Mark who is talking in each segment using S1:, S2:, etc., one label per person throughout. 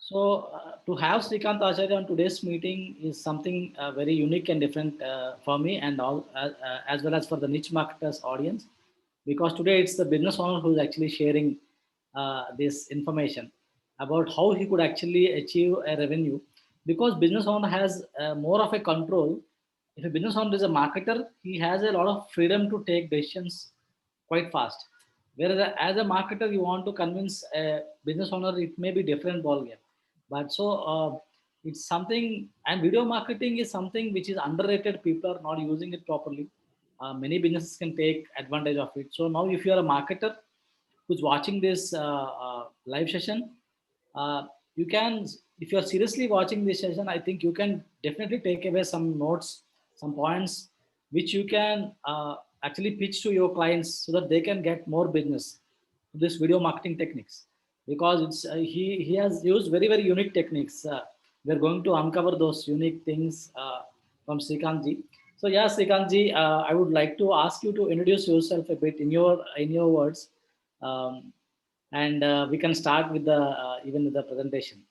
S1: So to have Srikanth Acharya on today's meeting is something very unique and different for me and all, as well as for the niche marketers audience, because today it's the business owner who is actually sharing this information about how he could actually achieve a revenue, because business owner has more of a control. If a business owner is a marketer, he has a lot of freedom to take decisions quite fast. Whereas as a marketer, you want to convince a business owner, it may be different ballgame. But so it's something, and video marketing is something which is underrated. People are not using it properly. Many businesses can take advantage of it. So now, if you are a marketer who's watching this live session, uh, you can, if you're seriously watching this session, I think you can definitely take away some notes, some points, which you can actually pitch to your clients so that they can get more business to this video marketing techniques, because it's he has used very unique techniques. We're going to uncover those unique things from Srikanth ji. So yeah, Srikanth ji, I would like to ask you to introduce yourself a bit in your words, um, and we can start with the even with the presentation.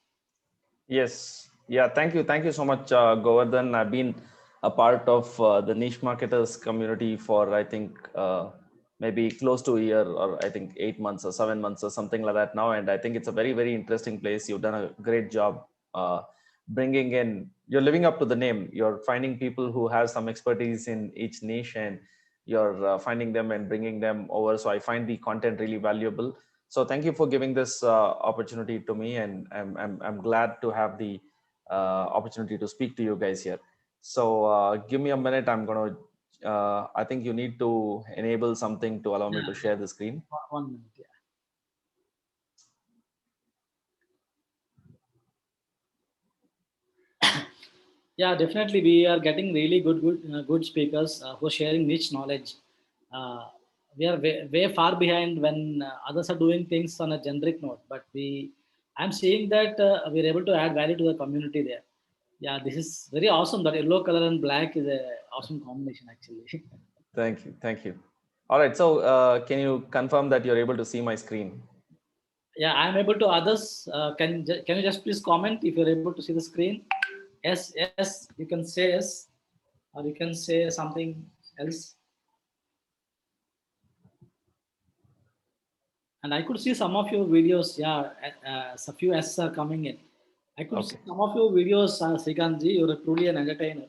S2: Yes. Yeah. Thank you so much, Govardhan. I've been a part of the niche marketers community for, I think, maybe close to a year, or I think 8 months or 7 months or something like that now. And I think it's a very interesting place. You've done a great job bringing in, you're living up to the name. You're finding people who have some expertise in each niche, and you're finding them and bringing them over. So I find the content really valuable. So thank you for giving this opportunity to me, and I'm glad to have the opportunity to speak to you guys here. So give me a minute. I'm gonna. I think you need to enable something to allow me
S1: Yeah,
S2: to share the screen.
S1: 1 minute. Yeah. Yeah, definitely. We are getting really good speakers who are sharing niche knowledge. We are way far behind when others are doing things on a generic note, but I'm seeing that we're able to add value to the community there. Yeah, this is very awesome. That yellow color and black is a awesome combination, actually.
S2: Thank you. Thank you. All right. So can you confirm that you're able to see my screen?
S1: Yeah, I'm able to. Others, can you just please comment if you're able to see the screen? Yes, yes. You can say yes, or you can say something else. And I could see some of your videos. Yeah, a few S are coming in. I could see
S2: Okay.
S1: some of your videos, Srikanth ji. You're truly an entertainer.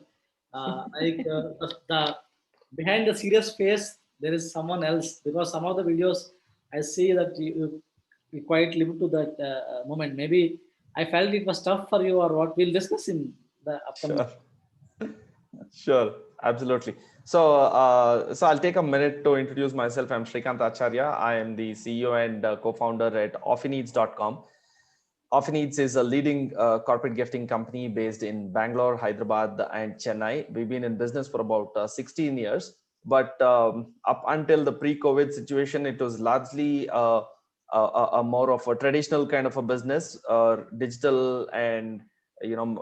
S1: The behind the serious face, there is someone else, because some of the videos I see that you quite live to that moment. Maybe I felt it was tough for you, or what. We'll discuss in the upcoming.
S2: Sure. Sure, absolutely. So, so I'll take a minute to introduce myself. I'm Srikanth Acharya. I am the CEO and co-founder at Offineeds.com. Offineeds is a leading corporate gifting company based in Bangalore, Hyderabad, and Chennai. We've been in business for about 16 years, but up until the pre-COVID situation, it was largely a more of a traditional kind of a business. Digital and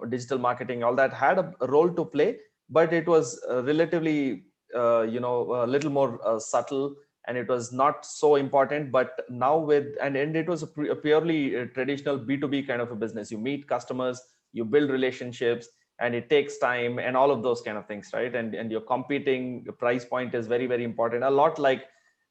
S2: digital marketing, all that had a role to play, but it was relatively a little more subtle, and it was not so important. But now and it was a purely traditional B2B kind of a business. You meet customers, you build relationships, and it takes time and all of those kind of things, right? And you're competing. The price point is very important, a lot like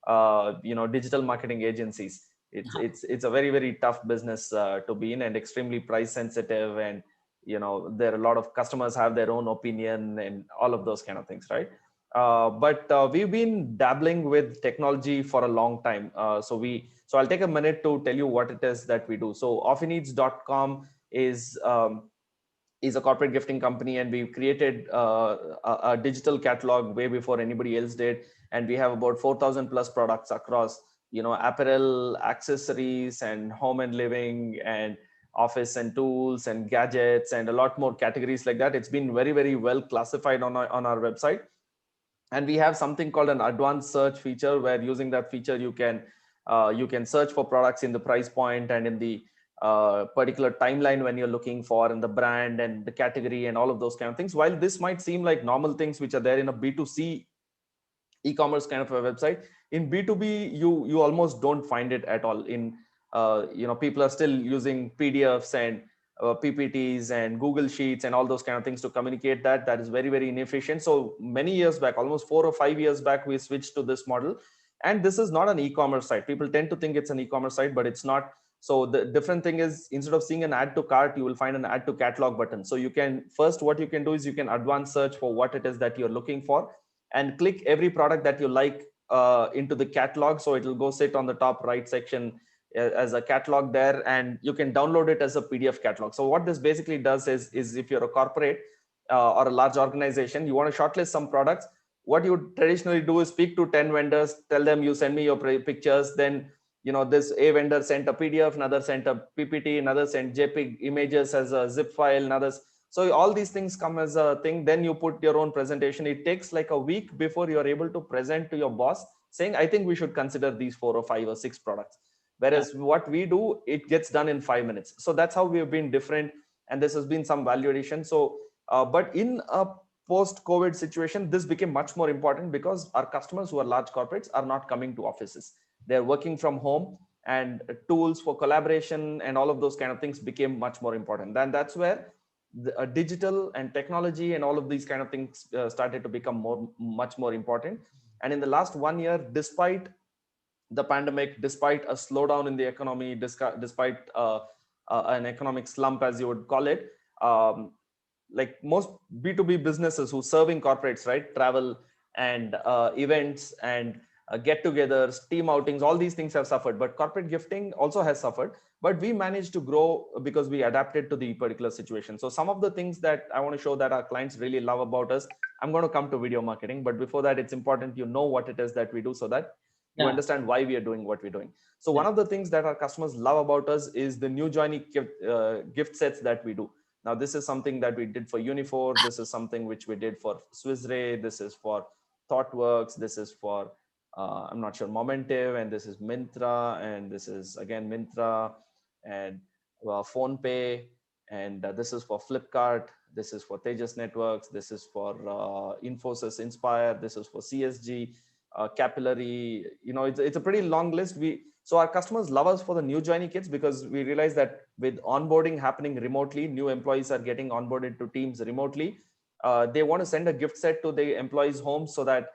S2: digital marketing agencies. It's a very tough business to be in, and extremely price sensitive, and there are a lot of customers have their own opinion and all of those kind of things, right? But we've been dabbling with technology for a long time. So I'll take a minute to tell you what it is that we do. So Offineeds.com is a corporate gifting company, and we've created a digital catalog way before anybody else did. And we have about 4,000 plus products across apparel, accessories, and home and living, and office and tools and gadgets, and a lot more categories like that. It's been very well classified on our website. And we have something called an advanced search feature, where using that feature you can search for products in the price point and in the particular timeline when you're looking for, and the brand and the category and all of those kind of things. While this might seem like normal things which are there in a B2C e-commerce kind of a website, in B2B you almost don't find it at all. In people are still using PDFs and PPTs and Google Sheets and all those kind of things to communicate that. That is very, very inefficient. So many years back, almost 4 or 5 years back, we switched to this model. And this is not an e-commerce site. People tend to think it's an e-commerce site, but it's not. So the different thing is, instead of seeing an add to cart, you will find an add to catalog button. So you can first, what you can do is you can advanced search for what it is that you're looking for and click every product that you like into the catalog. So it will go sit on the top right section as a catalog there, and you can download it as a PDF catalog. So what this basically does is if you're a corporate or a large organization, you want to shortlist some products, what you traditionally do is speak to 10 vendors, tell them you send me your pictures, then this a vendor sent a PDF, another sent a PPT, another sent JPEG images as a zip file, another. So all these things come as a thing. Then you put your own presentation. It takes like a week before you're able to present to your boss saying, I think we should consider these 4 or 5 or 6 products.
S1: Yeah.
S2: Whereas what we do, it gets done in 5 minutes. So that's how we have been different. And this has been some value addition. So, but in a post-COVID situation, this became much more important because our customers who are large corporates are not coming to offices. They're working from home, and tools for collaboration and all of those kind of things became much more important. Then that's where the digital and technology and all of these kind of things started to become much more important. And in the last 1 year, despite the pandemic, despite a slowdown in the economy, despite an economic slump, as you would call it, um, like most B2B businesses who serving corporates, right? Travel and events and get-togethers, team outings, all these things have suffered. But corporate gifting also has suffered. But we managed to grow because we adapted to the particular situation. So some of the things that I want to show that our clients really love about us, I'm going to come to video marketing. But before that, it's important you know what it is that we do so that you
S1: Yeah.
S2: understand why we are doing what we're doing. So
S1: Yeah.
S2: one of the things that our customers love about us is the new joining gift sets that we do. Now, this is something that we did for Unifor. This is something which we did for Swissray. This is for ThoughtWorks. This is for, I'm not sure, Momentive. And this is Mintra. And this is, again, Mintra. And PhonePe. And this is for Flipkart. This is for Tejas Networks. This is for Infosys Inspire. This is for CSG, Capillary. It's a pretty long list. So our customers love us for the new joining kits because we realize that with onboarding happening remotely, new employees are getting onboarded to teams remotely. They want to send a gift set to the employees' homes so that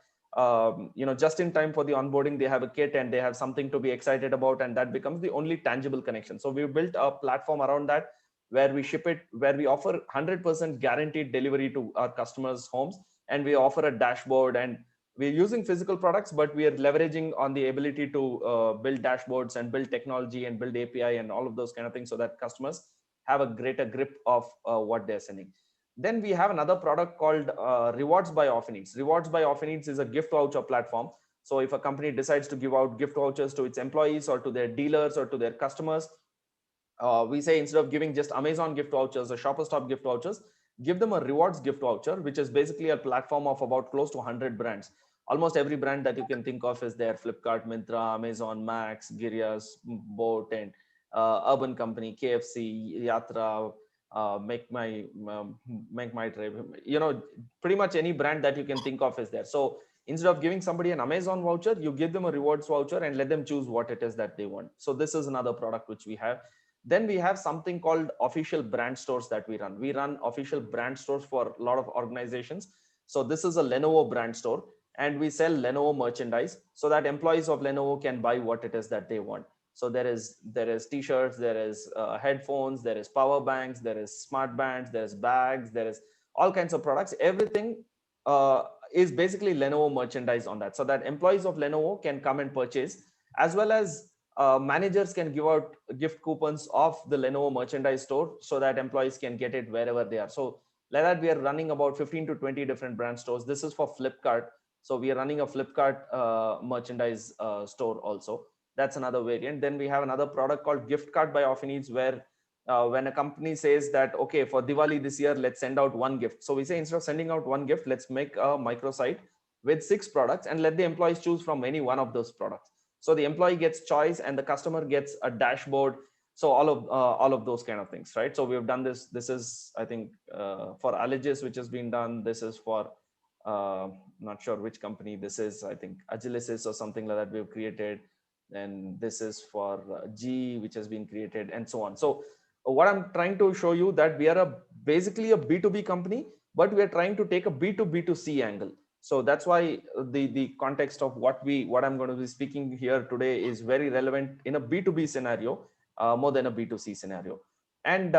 S2: just in time for the onboarding, they have a kit and they have something to be excited about, and that becomes the only tangible connection. So we've built a platform around that where we ship it, where we offer 100% guaranteed delivery to our customers' homes, and we offer a dashboard, and we're using physical products, but we are leveraging on the ability to build dashboards and build technology and build API and all of those kind of things so that customers have a greater grip of what they're sending. Then we have another product called Rewards by Offineeds. Rewards by Offineeds is a gift voucher platform. So if a company decides to give out gift vouchers to its employees or to their dealers or to their customers, we say instead of giving just Amazon gift vouchers or Shopper Stop gift vouchers, give them a rewards gift voucher, which is basically a platform of about close to 100 brands. Almost every brand that you can think of is there: Flipkart, Myntra, Amazon, Max, Girias, Boat, and Urban Company, KFC, Yatra, Make My Trip. Pretty much any brand that you can think of is there. So instead of giving somebody an Amazon voucher, you give them a rewards voucher and let them choose what it is that they want. So this is another product which we have. Then we have something called official brand stores that we run. We run official brand stores for a lot of organizations. So this is a Lenovo brand store, and we sell Lenovo merchandise so that employees of Lenovo can buy what it is that they want. So there is t-shirts, there is headphones, there is power banks, there is smart bands, there is bags, there is all kinds of products. Everything is basically Lenovo merchandise on that, so that employees of Lenovo can come and purchase, as well as managers can give out gift coupons of the Lenovo merchandise store so that employees can get it wherever they are. So like that, we are running about 15 to 20 different brand stores. This is for Flipkart. So we are running a Flipkart merchandise store also. That's another variant. Then we have another product called Gift Card by Offineeds, where when a company says that, okay, for Diwali this year, let's send out one gift. So we say instead of sending out one gift, let's make a microsite with 6 products and let the employees choose from any one of those products. So the employee gets choice and the customer gets a dashboard. So all of those kind of things, right? So we have done this. This is, I think, for Allegis, which has been done. This is for not sure which company this is. I think Agilisis or something like that we've created. And this is for G, which has been created, and so on. So what I'm trying to show you that we are basically a B2B company, but we are trying to take a B2B2C angle. So that's why the context of what I'm going to be speaking here today is very relevant in a B2B scenario, more than a B2C scenario. And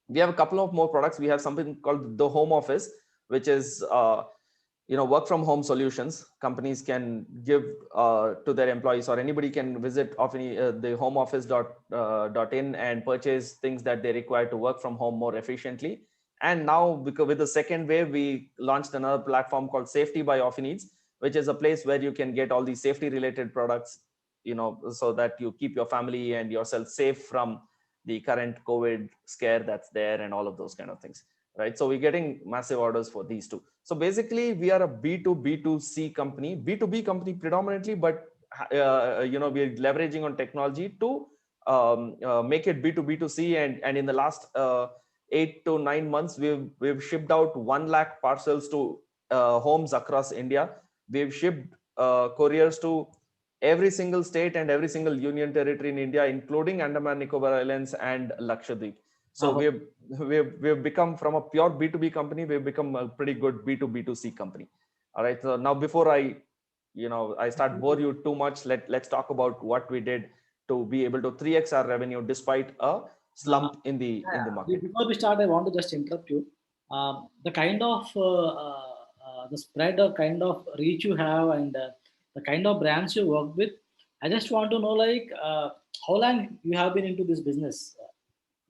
S2: we have a couple of more products. We have something called the home office, which is work from home solutions. Companies can give to their employees, or anybody can visit the home office dot in and purchase things that they require to work from home more efficiently. And now, because with the second wave, we launched another platform called Safety by Offineeds, which is a place where you can get all these safety related products, so that you keep your family and yourself safe from the current COVID scare that's there and all of those kind of things, right? So we're getting massive orders for these two. So basically, we are a B2B2C company, B2B company predominantly, but we're leveraging on technology to make it B2B2C. And in the last 8 to 9 months, we've shipped out 1 lakh parcels to homes across India. We've shipped couriers to every single state and every single union territory in India, including Andaman Nicobar Islands and Lakshadweep. So we've become, from a pure B2B company, we've become a pretty good B2B2C company. All right. So now, before I start bore you too much, let's talk about what we did to be able to 3x our revenue despite a slump in the market.
S1: Before we start, I want to just interrupt you. The kind of the spread or kind of reach you have, and the kind of brands you work with, I just want to know, like, how long you have been into this business?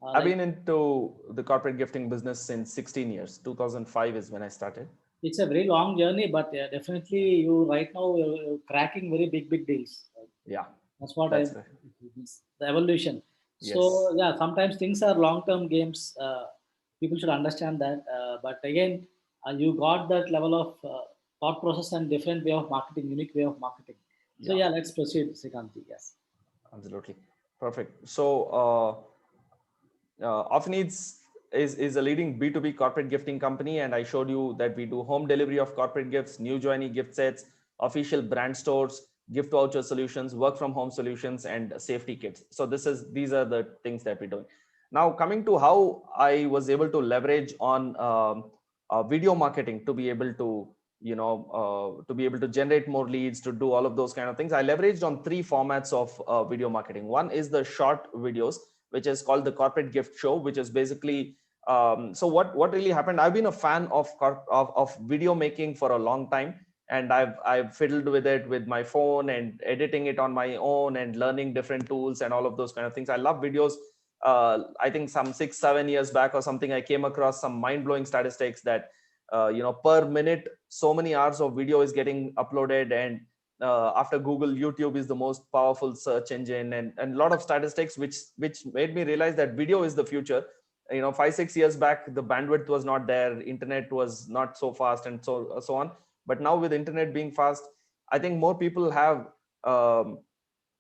S2: I've been into the corporate gifting business since 16 years. 2005 is when I started.
S1: It's a very long journey, but definitely you right now you're cracking very big deals. Right?
S2: Yeah,
S1: that's what
S2: that's right.
S1: The evolution.
S2: Yes.
S1: So yeah, sometimes things are long-term games. People should understand that. But again, you got that level of thought process and different way of marketing, unique way of marketing. So yeah, let's proceed, Srikanth. Yes.
S2: Absolutely. Perfect. So Offineeds is a leading B2B corporate gifting company, and I showed you that we do home delivery of corporate gifts, new joinee gift sets, official brand stores, gift voucher solutions, work from home solutions, and safety kits. So these are the things that we're doing. Now, coming to how I was able to leverage on video marketing to be able to generate more leads, to do all of those kind of things. I leveraged on 3 formats of video marketing. One is the short videos, which is called the corporate gift show, which is basically so what really happened. I've been a fan of video making for a long time, and I've fiddled with it with my phone and editing it on my own and learning different tools and all of those kind of things. I love videos. I think some 6-7 years back or something, I came across some mind-blowing statistics that per minute so many hours of video is getting uploaded, and after Google, YouTube is the most powerful search engine, and a lot of statistics which made me realize that video is the future. 5-6 years back, the bandwidth was not there, internet was not so fast, and so on. But now, with internet being fast, I think more people have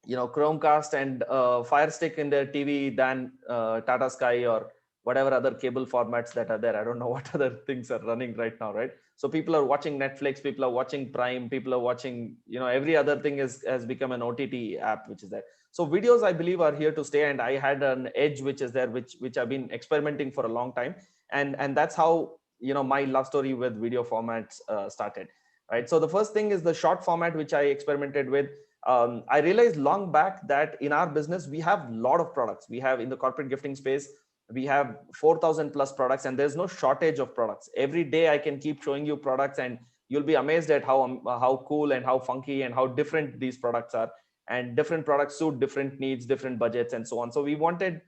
S2: Chromecast and Fire Stick in their TV than Tata Sky or whatever other cable formats that are there. I don't know what other things are running right now, right? So people are watching Netflix, people are watching Prime, people are watching, every other thing has become an OTT app, which is there. So videos, I believe, are here to stay. And I had an edge, which is there, which I've been experimenting for a long time. And that's how, my love story with video formats started, right? So the first thing is the short format, which I experimented with. I realized long back that in our business, we have a lot of products. We have, in the corporate gifting space, we have 4,000 plus products, and there's no shortage of products. Every day I can keep showing you products, and you'll be amazed at how cool and how funky and how different these products are. And different products suit different needs, different budgets, and so on. So we wanted,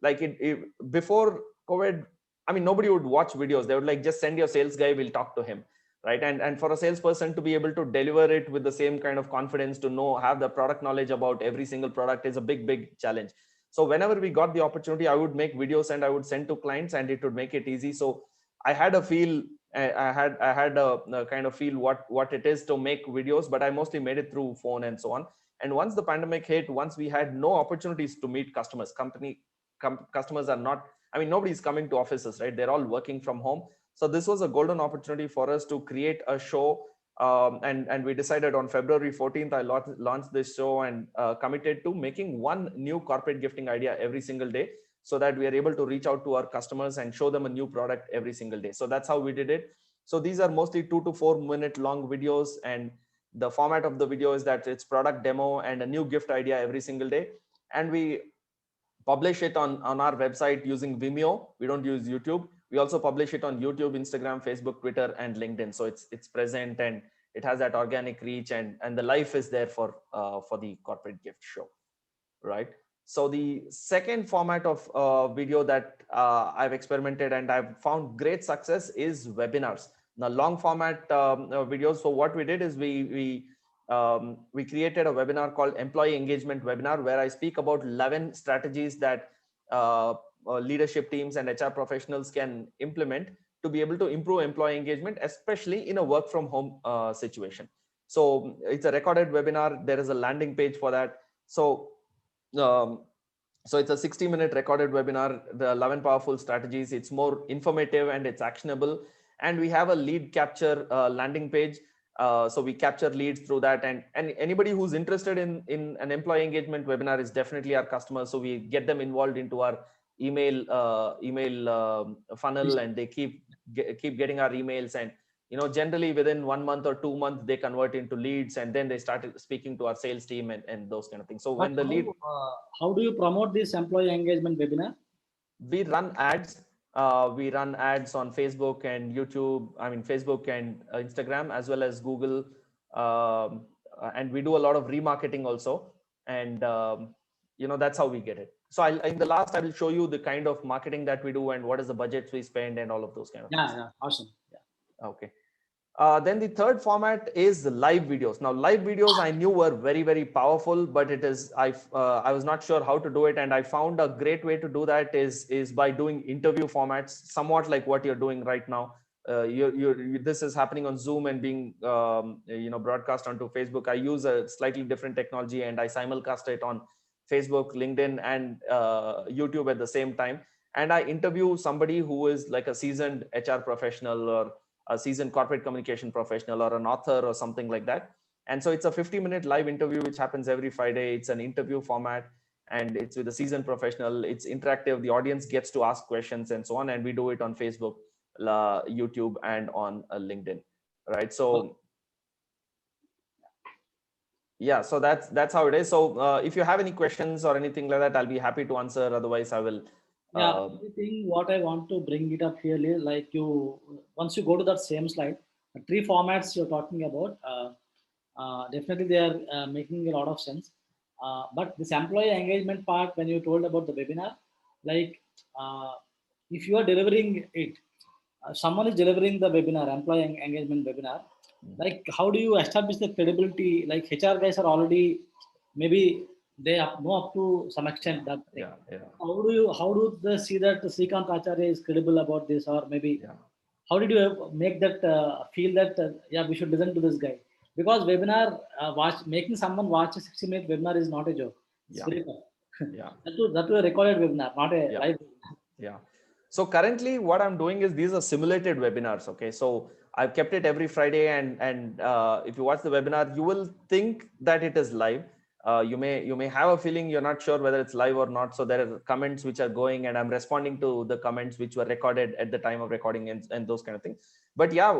S2: like, before COVID, I mean, nobody would watch videos. They would like, just send your sales guy, we'll talk to him, right? And for a salesperson to be able to deliver it with the same kind of confidence, to have the product knowledge about every single product, is a big challenge. So whenever we got the opportunity, I would make videos and I would send to clients, and it would make it easy. So I had a feel, I had a kind of feel what it is to make videos, but I mostly made it through phone and so on. And once the pandemic hit, once we had no opportunities to meet customers, customers are not, I mean, nobody's coming to offices, right? They're all working from home. So this was a golden opportunity for us to create a show. And we decided on February 14th, I launched this show, and committed to making one new corporate gifting idea every single day, so that we are able to reach out to our customers and show them a new product every single day. So that's how we did it. So these are mostly 2 to 4 minute long videos, and the format of the video is that it's product demo and a new gift idea every single day. And we publish it on our website using Vimeo. We don't use YouTube. We also publish it on YouTube, Instagram, Facebook, Twitter, and LinkedIn. So it's present, and it has that organic reach, and the life is there for the corporate gift show, right? So the second format of video that I've experimented and I've found great success is webinars. Now, long format videos. So what we did is we created a webinar called Employee Engagement Webinar, where I speak about 11 strategies that leadership teams and HR professionals can implement to be able to improve employee engagement, especially in a work from home situation. So it's a recorded webinar. There is a landing page for that. Um, so it's a 60-minute recorded webinar, the 11 powerful strategies. It's more informative and it's actionable. And we have a lead capture landing page. So we capture leads through that. And anybody who's interested in an employee engagement webinar is definitely our customer. So we get them involved into our email funnel, and they keep getting our emails. And generally within 1 month or 2 months, they convert into leads, and then they started speaking to our sales team and those kind of things. So
S1: But
S2: when the lead,
S1: how do you promote this employee engagement webinar?
S2: we run ads. We run ads on Facebook and YouTube. I mean, Facebook and Instagram, as well as Google. And we do a lot of remarketing also. And, that's how we get it. So in the last, I will show you the kind of marketing that we do and what is the budgets we spend and all of those kind of things.
S1: Yeah, awesome. Yeah.
S2: Okay. Then the third format is live videos. Now, live videos I knew were very, very powerful, but I was not sure how to do it, and I found a great way to do that is by doing interview formats, somewhat like what you're doing right now. This is happening on Zoom and being broadcast onto Facebook. I use a slightly different technology, and I simulcast it on Facebook, LinkedIn, and YouTube at the same time. And I interview somebody who is like a seasoned HR professional or a seasoned corporate communication professional or an author or something like that. And so it's a 50-minute live interview, which happens every Friday. It's an interview format, and it's with a seasoned professional. It's interactive. The audience gets to ask questions and so on. And we do it on Facebook, YouTube, and on LinkedIn, right? So yeah, so that's how it is. So if you have any questions or anything like that, I'll be happy to answer. Otherwise, I will.
S1: Yeah, the thing what I want to bring it up here is like once you go to that same slide, the three formats you're talking about, definitely they are making a lot of sense. But this employee engagement part, when you told about the webinar, like if you are delivering it, someone is delivering the webinar, employee engagement webinar, like how do you establish the credibility? Like HR guys are already, maybe they know up to some extent that thing.
S2: Yeah.
S1: How do they see that Srikanth Acharya is credible about this, or maybe how did you make that feel that yeah, we should listen to this guy? Because webinar making someone watch a 60-minute webinar is not a joke. It's very tough.
S2: Yeah.
S1: that was a recorded webinar, not a live.
S2: Yeah. So currently what I'm doing is these are simulated webinars. Okay. So I've kept it every Friday, and if you watch the webinar, you will think that it is live. You may have a feeling you're not sure whether it's live or not. So there are comments which are going, and I'm responding to the comments which were recorded at the time of recording and those kind of things. But yeah,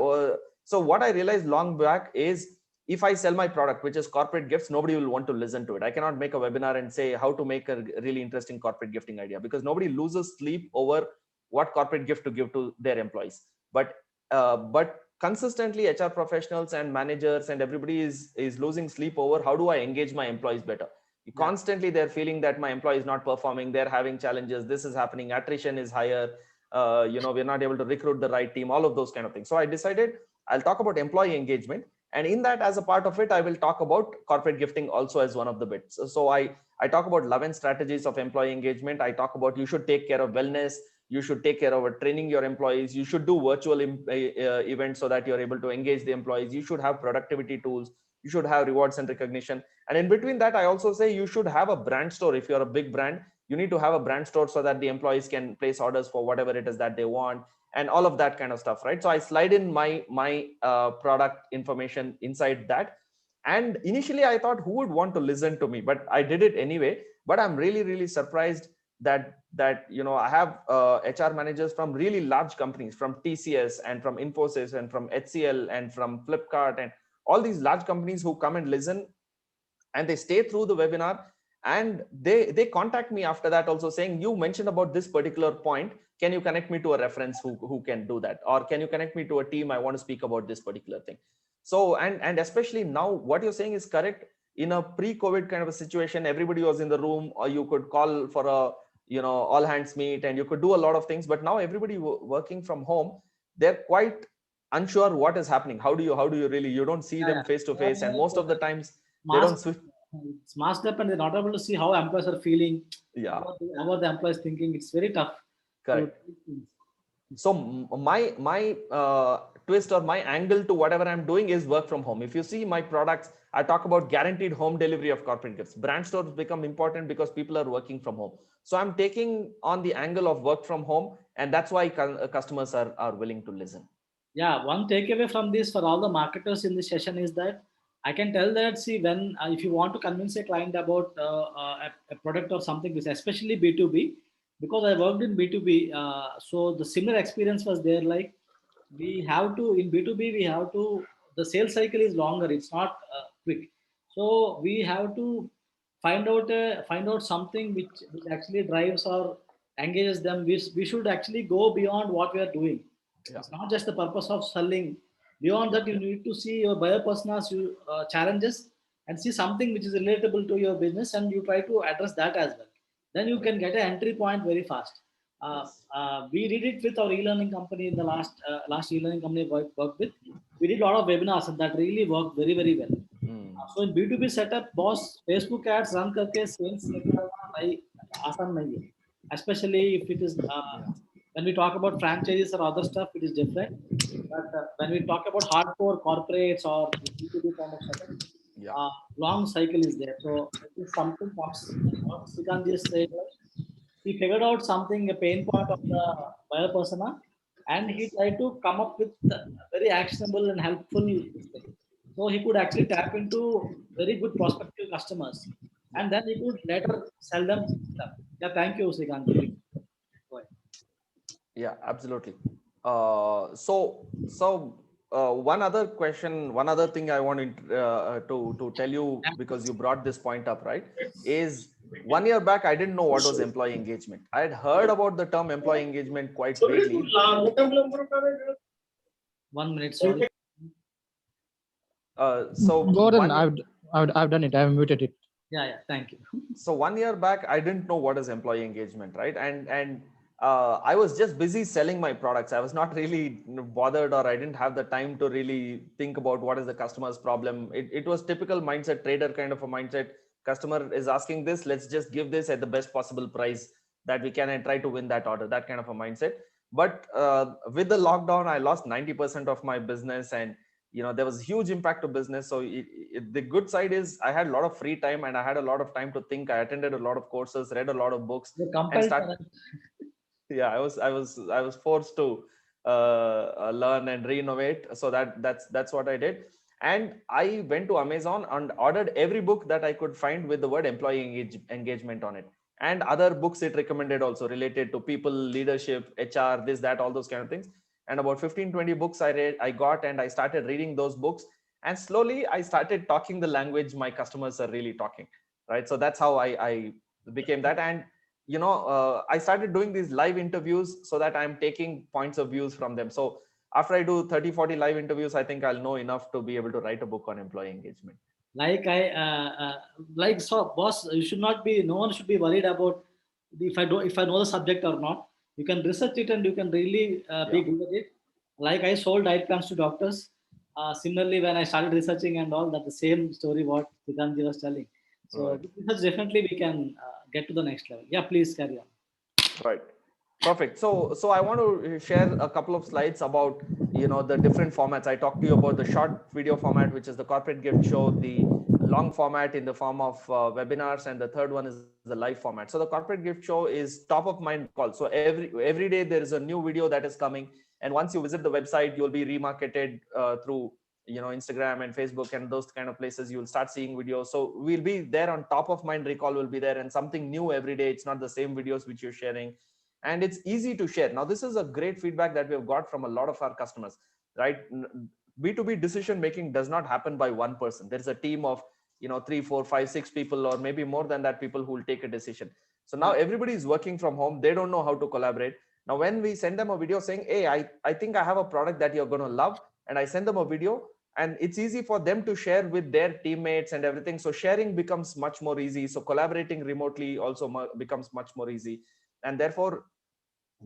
S2: so what I realized long back is, if I sell my product, which is corporate gifts, nobody will want to listen to it. I cannot make a webinar and say how to make a really interesting corporate gifting idea, because nobody loses sleep over what corporate gift to give to their employees. But consistently, HR professionals and managers and everybody is losing sleep over how do I engage my employees better. Constantly, they're feeling that my employee is not performing. They're having challenges. This is happening. Attrition is higher. We're not able to recruit the right team. All of those kind of things. So I decided I'll talk about employee engagement. And in that, as a part of it, I will talk about corporate gifting also as one of the bits. So I talk about 11 strategies of employee engagement. I talk about you should take care of wellness. You should take care of training your employees. You should do virtual events so that you're able to engage the employees. You should have productivity tools. You should have rewards and recognition. And in between that, I also say you should have a brand store. If you're a big brand, you need to have a brand store so that the employees can place orders for whatever it is that they want, and all of that kind of stuff, right? So I slide in my product information inside that. And initially I thought, who would want to listen to me? But I did it anyway. But I'm really, really surprised that I have HR managers from really large companies, from TCS and from Infosys and from HCL and from Flipkart and all these large companies who come and listen, and they stay through the webinar, and they contact me after that also saying, you mentioned about this particular point, can you connect me to a reference who can do that, or can you connect me to a team, I want to speak about this particular thing. So and especially now what you're saying is correct. In a pre-COVID kind of a situation, everybody was in the room, or you could call for a all hands meet, and you could do a lot of things. But now everybody working from home, they're quite unsure what is happening. How do you really, you don't see them face to face, and most of the times they don't
S1: Mask,
S2: switch.
S1: it's masked up, and they're not able to see how employees are feeling.
S2: Yeah,
S1: How are the employees thinking? It's very tough.
S2: correct. So my twist or my angle to whatever I'm doing is work from home. If you see my products, I talk about guaranteed home delivery of corporate gifts. Brand stores become important because people are working from home. So I'm taking on the angle of work from home, and that's why customers are willing to listen.
S1: Yeah, one takeaway from this for all the marketers in this session is that I can tell that, see, when if you want to convince a client about a product or something, especially B2B, because I worked in B2B, so the similar experience was there. Like, we have to, in B2B, we have to, the sales cycle is longer, it's not quick. So we have to find out something which actually drives or engages them. We should actually go beyond what we are doing.
S2: Yeah.
S1: It's not just the purpose of selling. Beyond that, you need to see your buyer personas, challenges, and see something which is relatable to your business, and you try to address that as well. Then you can get an entry point very fast.
S2: Yes.
S1: We did it with our e-learning company in the last e-learning company I worked with. We did a lot of webinars, and that really worked very, very well. So in B2B setup, boss, Facebook ads run करके sales निकालना नहीं आसान नहीं है. Especially if it is when we talk about franchises or other stuff, it is different. But when we talk about hardcore corporates or B2B kind of setup, long cycle is there. So if something comes, what Srikanth just said, he figured out something, a pain point of the buyer persona, and he tried to come up with a very actionable and helpful thing. So he could actually tap into very good prospective customers, and then he could later sell them stuff. Yeah, thank you, Srikanth. Please go ahead.
S2: Yeah, absolutely. One other question, one other thing I want to tell you, because you brought this point up, right? Is 1 year back, I didn't know what was employee engagement. I had heard about the term employee engagement quite vaguely.
S1: 1 minute, sorry.
S3: Gordon, I've done it. I've muted it.
S1: Yeah, thank you.
S2: So 1 year back, I didn't know what is employee engagement, right? And I was just busy selling my products. I was not really bothered, or I didn't have the time to really think about what is the customer's problem. It was typical mindset, trader kind of a mindset. Customer is asking this, let's just give this at the best possible price that we can and try to win that order, that kind of a mindset. But with the lockdown, I lost 90% of my business, and there was huge impact to business. So the good side is I had a lot of free time, and I had a lot of time to think. I attended a lot of courses, read a lot of books, and started. Yeah, I was forced to learn and reinnovate. So that's what I did. And I went to Amazon and ordered every book that I could find with the word employee engagement on it, and other books it recommended also related to people, leadership, HR, this, that, all those kind of things. And about 15-20 books I got, and I started reading those books, and slowly I started talking the language my customers are really talking, right? So that's how I became that. And I started doing these live interviews so that I'm taking points of views from them. So after I do 30-40 live interviews, I think I'll know enough to be able to write a book on employee engagement.
S1: So boss, no one should be worried about if I know the subject or not. You can research it, and you can really be good at it. Like I sold diet plans to doctors. Similarly, when I started researching and all, that the same story what Srikanth was telling. So research, definitely we can get to the next level. Yeah, please carry on.
S2: Right. Perfect. So I want to share a couple of slides about the different formats. I talked to you about the short video format, which is the corporate gift show, the long format in the form of webinars, and the third one is the live format. So the corporate gift show is top of mind call. So every day there is a new video that is coming, and once you visit the website, you'll be remarketed through Instagram and Facebook and those kind of places, you'll start seeing videos. So we'll be there, on top of mind recall will be there, and something new every day. It's not the same videos which you're sharing, and it's easy to share. Now this is a great feedback that we've got from a lot of our customers, right? B2B decision making does not happen by one person. There's a team of 3, 4, 5, 6 people, or maybe more than that, people who will take a decision. So now everybody is working from home. They don't know how to collaborate. Now when we send them a video saying, hey, I think I have a product that you're going to love, and I send them a video, and it's easy for them to share with their teammates and everything. So sharing becomes much more easy. So collaborating remotely also becomes much more easy, and therefore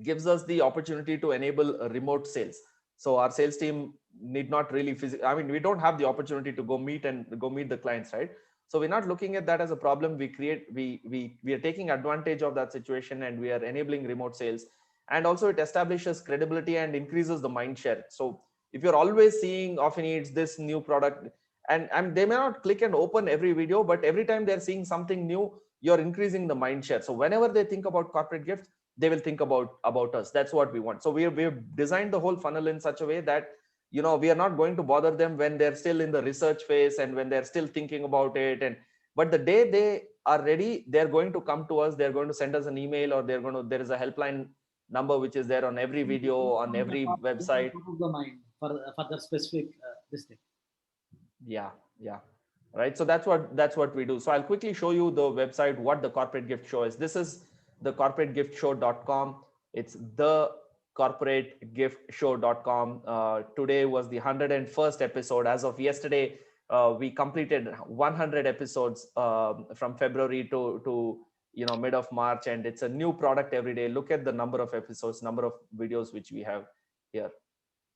S2: gives us the opportunity to enable remote sales. So our sales team need not really we don't have the opportunity to go meet the clients, right? So we're not looking at that as a problem. We are taking advantage of that situation, and we are enabling remote sales. And also it establishes credibility and increases the mind share. So if you're always seeing Offineeds, this new product, and they may not click and open every video, but every time they're seeing something new, you're increasing the mind share. So whenever they think about corporate gifts, they will think about us. That's what we want. So we've designed the whole funnel in such a way that we are not going to bother them when they're still in the research phase and when they're still thinking about it. But the day they are ready, they're going to come to us. They're going to send us an email, or there is a helpline number which is there on every video, on every website.
S1: Top of the mind for the specific this thing.
S2: Yeah. Right. So that's what we do. So I'll quickly show you the website, what the corporate gift show is. This is the corporategiftshow.com. It's the corporategiftshow.com. Today was the 101st episode. As of yesterday, we completed 100 episodes from February to mid of March, and it's a new product every day. Look at the number of episodes, number of videos which we have here.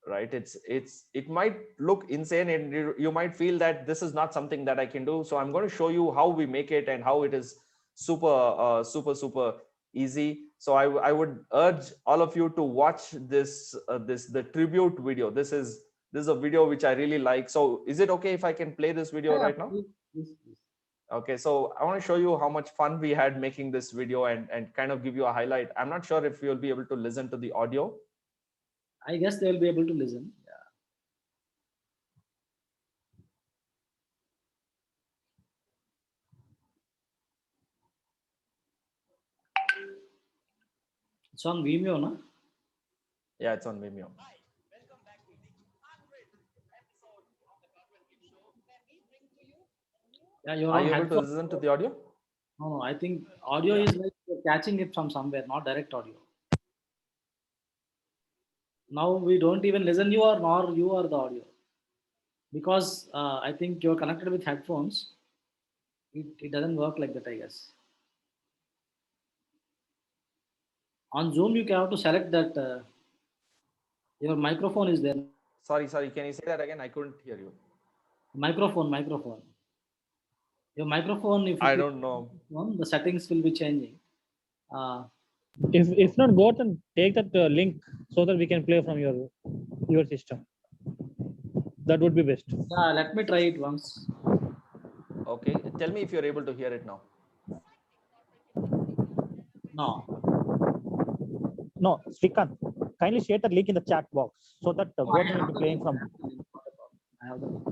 S2: Right? It might look insane, and you might feel that this is not something that I can do. So I'm going to show you how we make it and how it is super easy. So I would urge all of you to watch the tribute video. This is a video which I really like. So is it okay if I can play this video right now?
S1: Please.
S2: Okay, so I want to show you how much fun we had making this video, and kind of give you a highlight. I'm not sure if you'll be able to listen to the audio.
S1: I guess they will be able to listen. Yeah. It's on Vimeo, no?
S2: Yeah, it's on Vimeo.
S1: Yeah, you're
S2: Are
S1: on
S2: you able to
S1: headphone.
S2: listen to the audio?
S1: No, I think audio is like you're catching it from somewhere, not direct audio. Now we don't even listen you, or nor you are the audio, because I think you're connected with headphones. It doesn't work like that, I guess. On Zoom, you have to select that your microphone is there.
S2: Sorry. Can you say that again? I couldn't hear you.
S1: Microphone. Your microphone, if you
S2: I don't know.
S1: the settings will be changing.
S3: If not, go out and take that link so that we can play from your system. That would be best.
S1: Yeah, let me try it once.
S2: Okay, tell me if you're able to hear it now.
S3: No, Srikanth, kindly share the link in the chat box so that Gordon will be playing from.
S1: I have the link.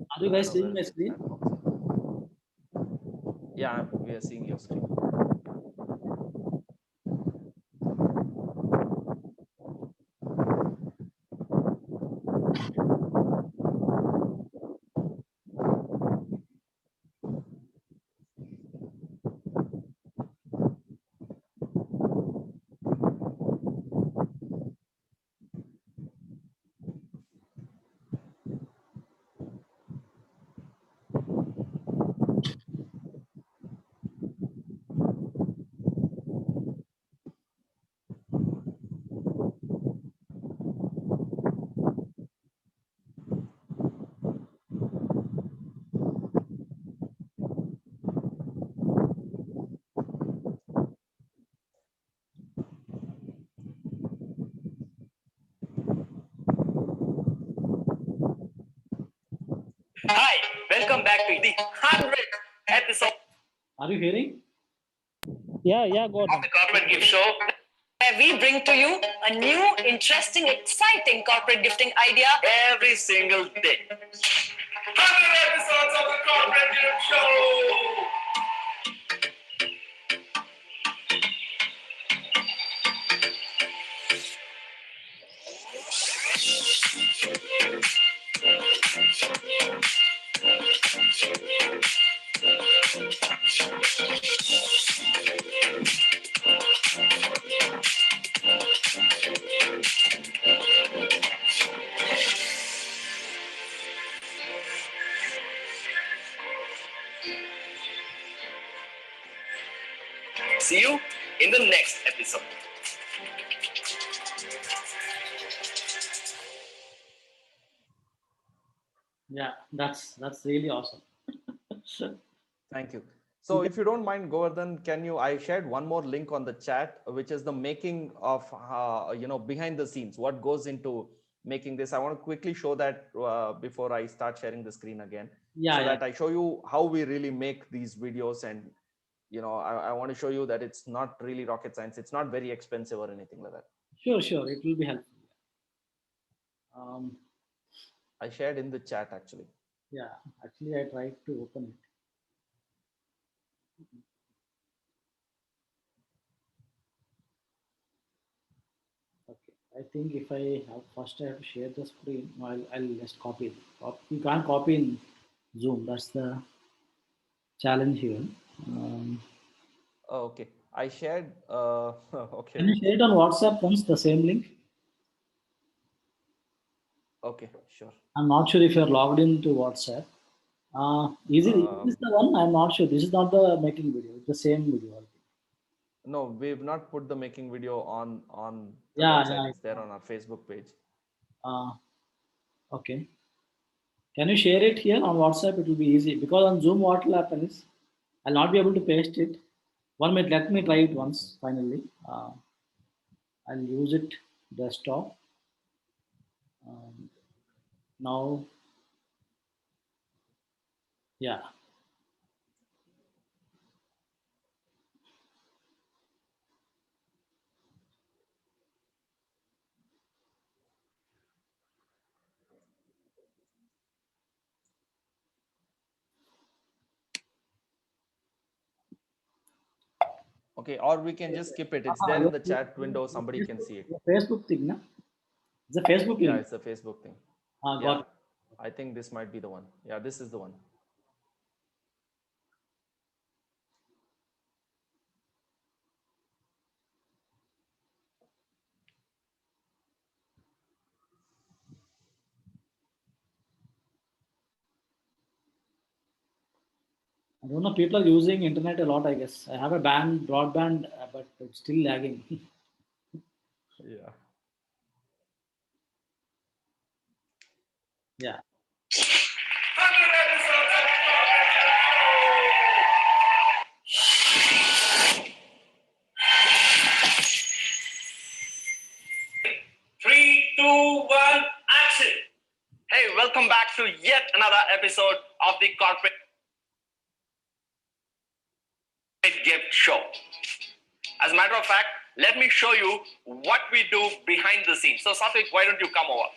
S1: Are you guys seeing my screen?
S2: Yeah, we are seeing your screen.
S4: Hi, welcome back to the 100th episode
S1: Are you hearing?
S3: Yeah, Gordon.
S4: of the Corporate Gift Show. where we bring to you a new, interesting, exciting corporate gifting idea every single day. 100 episodes of the Corporate Gift Show! See you in the next episode.
S1: Yeah, that's really awesome.
S2: Thank you. So if you don't mind, Govardhan, I shared one more link on the chat, which is the making of, behind the scenes, what goes into making this. I want to quickly show that before I start sharing the screen again,
S1: Yeah,
S2: that I show you how we really make these videos. And, I want to show you that it's not really rocket science. It's not very expensive or anything like that.
S1: Sure, it will be helpful.
S2: I shared in the chat actually.
S1: Yeah, actually I tried to open it. Okay, I think if I have first I have to share the screen. No, I'll just copy it. You can't copy in Zoom. That's the challenge here.
S2: Oh, okay. I shared. Okay.
S1: Can you share it on WhatsApp once, the same link?
S2: Okay, sure.
S1: I'm not sure if you're logged into WhatsApp. Is this the one? I'm not sure. This is not the making video. It's the same video. I think.
S2: No, we've not put the making video on the
S1: Yeah,
S2: website. It's there on our Facebook page.
S1: Okay. Can you share it here on WhatsApp? It will be easy because on Zoom, what will happen is I'll not be able to paste it. 1 minute. Let me try it once. Finally, I'll use it desktop. Now, yeah.
S2: Okay, or we can just skip it. It's there in the chat window. Somebody can see it.
S1: Facebook thing, no? It's a Facebook
S2: Yeah,
S1: link.
S2: it's a Facebook thing.
S1: Got
S2: Yeah,
S1: it.
S2: I think this might be the one. Yeah, this is the one.
S1: I don't know. People are using internet a lot. I guess I have a broadband, but it's still lagging.
S2: Yeah.
S1: Yeah.
S4: 100 episodes of the Corporate Gift Show! 3, 2, 1, action! Hey, welcome back to yet another episode of the Corporate Gift Show. As a matter of fact, let me show you what we do behind the scenes. So, Satvik, why don't you come over?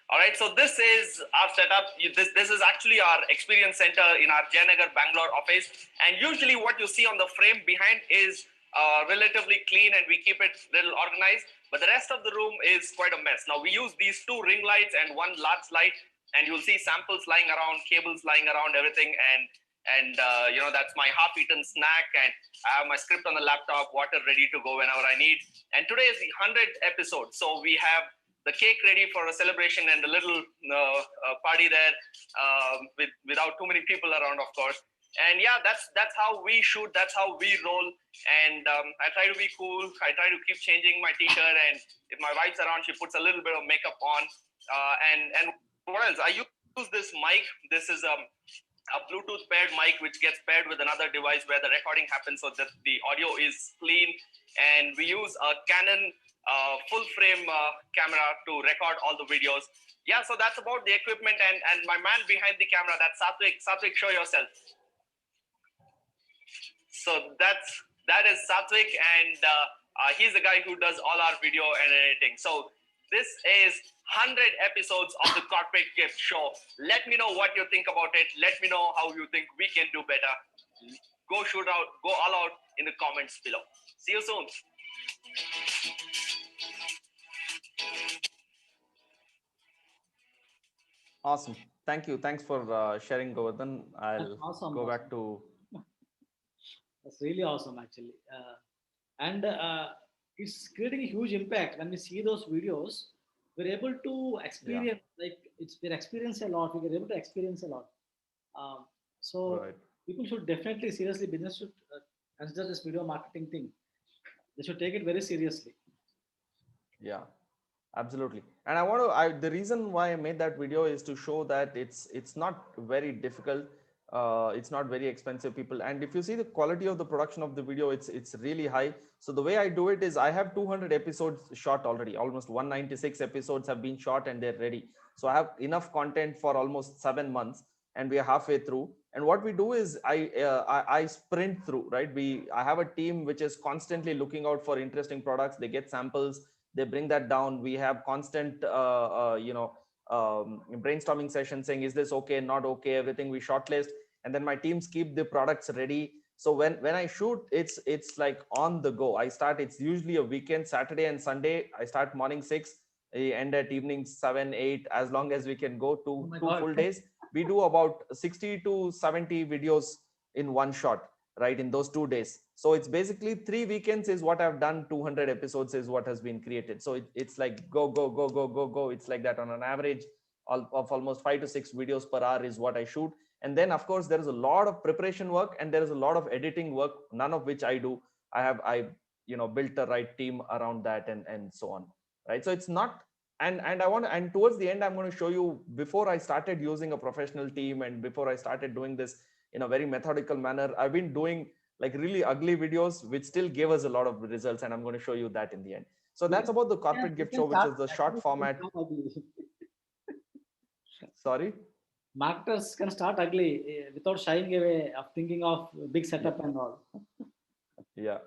S4: All right, so this is our setup. This is actually our experience center in our Jayanagar, Bangalore office. And usually what you see on the frame behind is relatively clean and we keep it little organized. But the rest of the room is quite a mess. Now, we use these 2 ring lights and 1 large light. And you'll see samples lying around, cables lying around, everything. And that's my half-eaten snack. And I have my script on the laptop, water ready to go whenever I need. And today is the 100th episode. So we have the cake ready for a celebration and a little party there without too many people around, of course. And yeah, that's how we shoot. That's how we roll. And I try to be cool. I try to keep changing my t-shirt. And if my wife's around, she puts a little bit of makeup on. And what else? I use this mic. This is a Bluetooth paired mic, which gets paired with another device where the recording happens so that the audio is clean. And we use a Canon full frame camera to record all the videos. Yeah, so that's about the equipment. And my man behind the camera, that's Satvik. Satvik, show yourself. So that is Satvik, and He's the guy who does all our video and editing. So this is 100 episodes of the Corporate Gift Show. Let me know what you think about it. Let me know how you think we can do better. Go shoot out, go all out in the comments below. See you soon.
S2: Awesome. Thank you. Thanks for sharing, Govardhan.
S1: That's
S2: I'll
S1: awesome.
S2: go back to.
S1: That's really awesome, actually. And it's creating a huge impact when we see those videos. We're able to experience, like, we're experiencing a lot. We're able to experience a lot. Um, so
S2: Right.
S1: people should definitely seriously, business should consider this video marketing thing. They should take it very seriously.
S2: Yeah. Absolutely. And I want to, the reason why I made that video is to show that it's not very difficult. It's not very expensive, people. And if you see the quality of the production of the video, it's really high. So the way I do it is I have 200 episodes shot already. Almost 196 episodes have been shot and they're ready. So I have enough content for almost 7 months, and we are halfway through. And what we do is I sprint through, right? I have a team which is constantly looking out for interesting products. They get samples, they bring that down. We have constant brainstorming sessions saying, is this okay, not okay, everything we shortlist, and then my teams keep the products ready. So when I shoot, it's like on the go. I start, it's usually a weekend, Saturday and Sunday. I start morning 6, end at evening 7, 8, as long as we can go
S1: Oh
S2: to
S1: my
S2: two
S1: God.
S2: full days. We do about 60 to 70 videos in one shot, right, in those 2 days. So it's basically 3 weekends is what I've done. 200 episodes is what has been created. So it's like go, go, go, go, go, go. It's like that on an average of almost 5 to 6 videos per hour is what I shoot. And then of course there is a lot of preparation work and there is a lot of editing work, none of which I do. I built the right team around that, and so on, right? So it's not, and I want to, and towards the end I'm going to show you, before I started using a professional team and before I started doing this in a very methodical manner, I've been doing like really ugly videos which still gave us a lot of results, and I'm going to show you that in the end. So
S1: We
S2: that's
S1: can,
S2: about the
S1: we can,
S2: corporate
S1: we
S2: gift
S1: can
S2: show, which
S1: start,
S2: is the short
S1: actually, we can
S2: format.
S1: start ugly.
S2: Sorry.
S1: Marketers can start ugly without shying away of thinking of big
S2: Yeah,
S1: setup and all.
S2: yeah.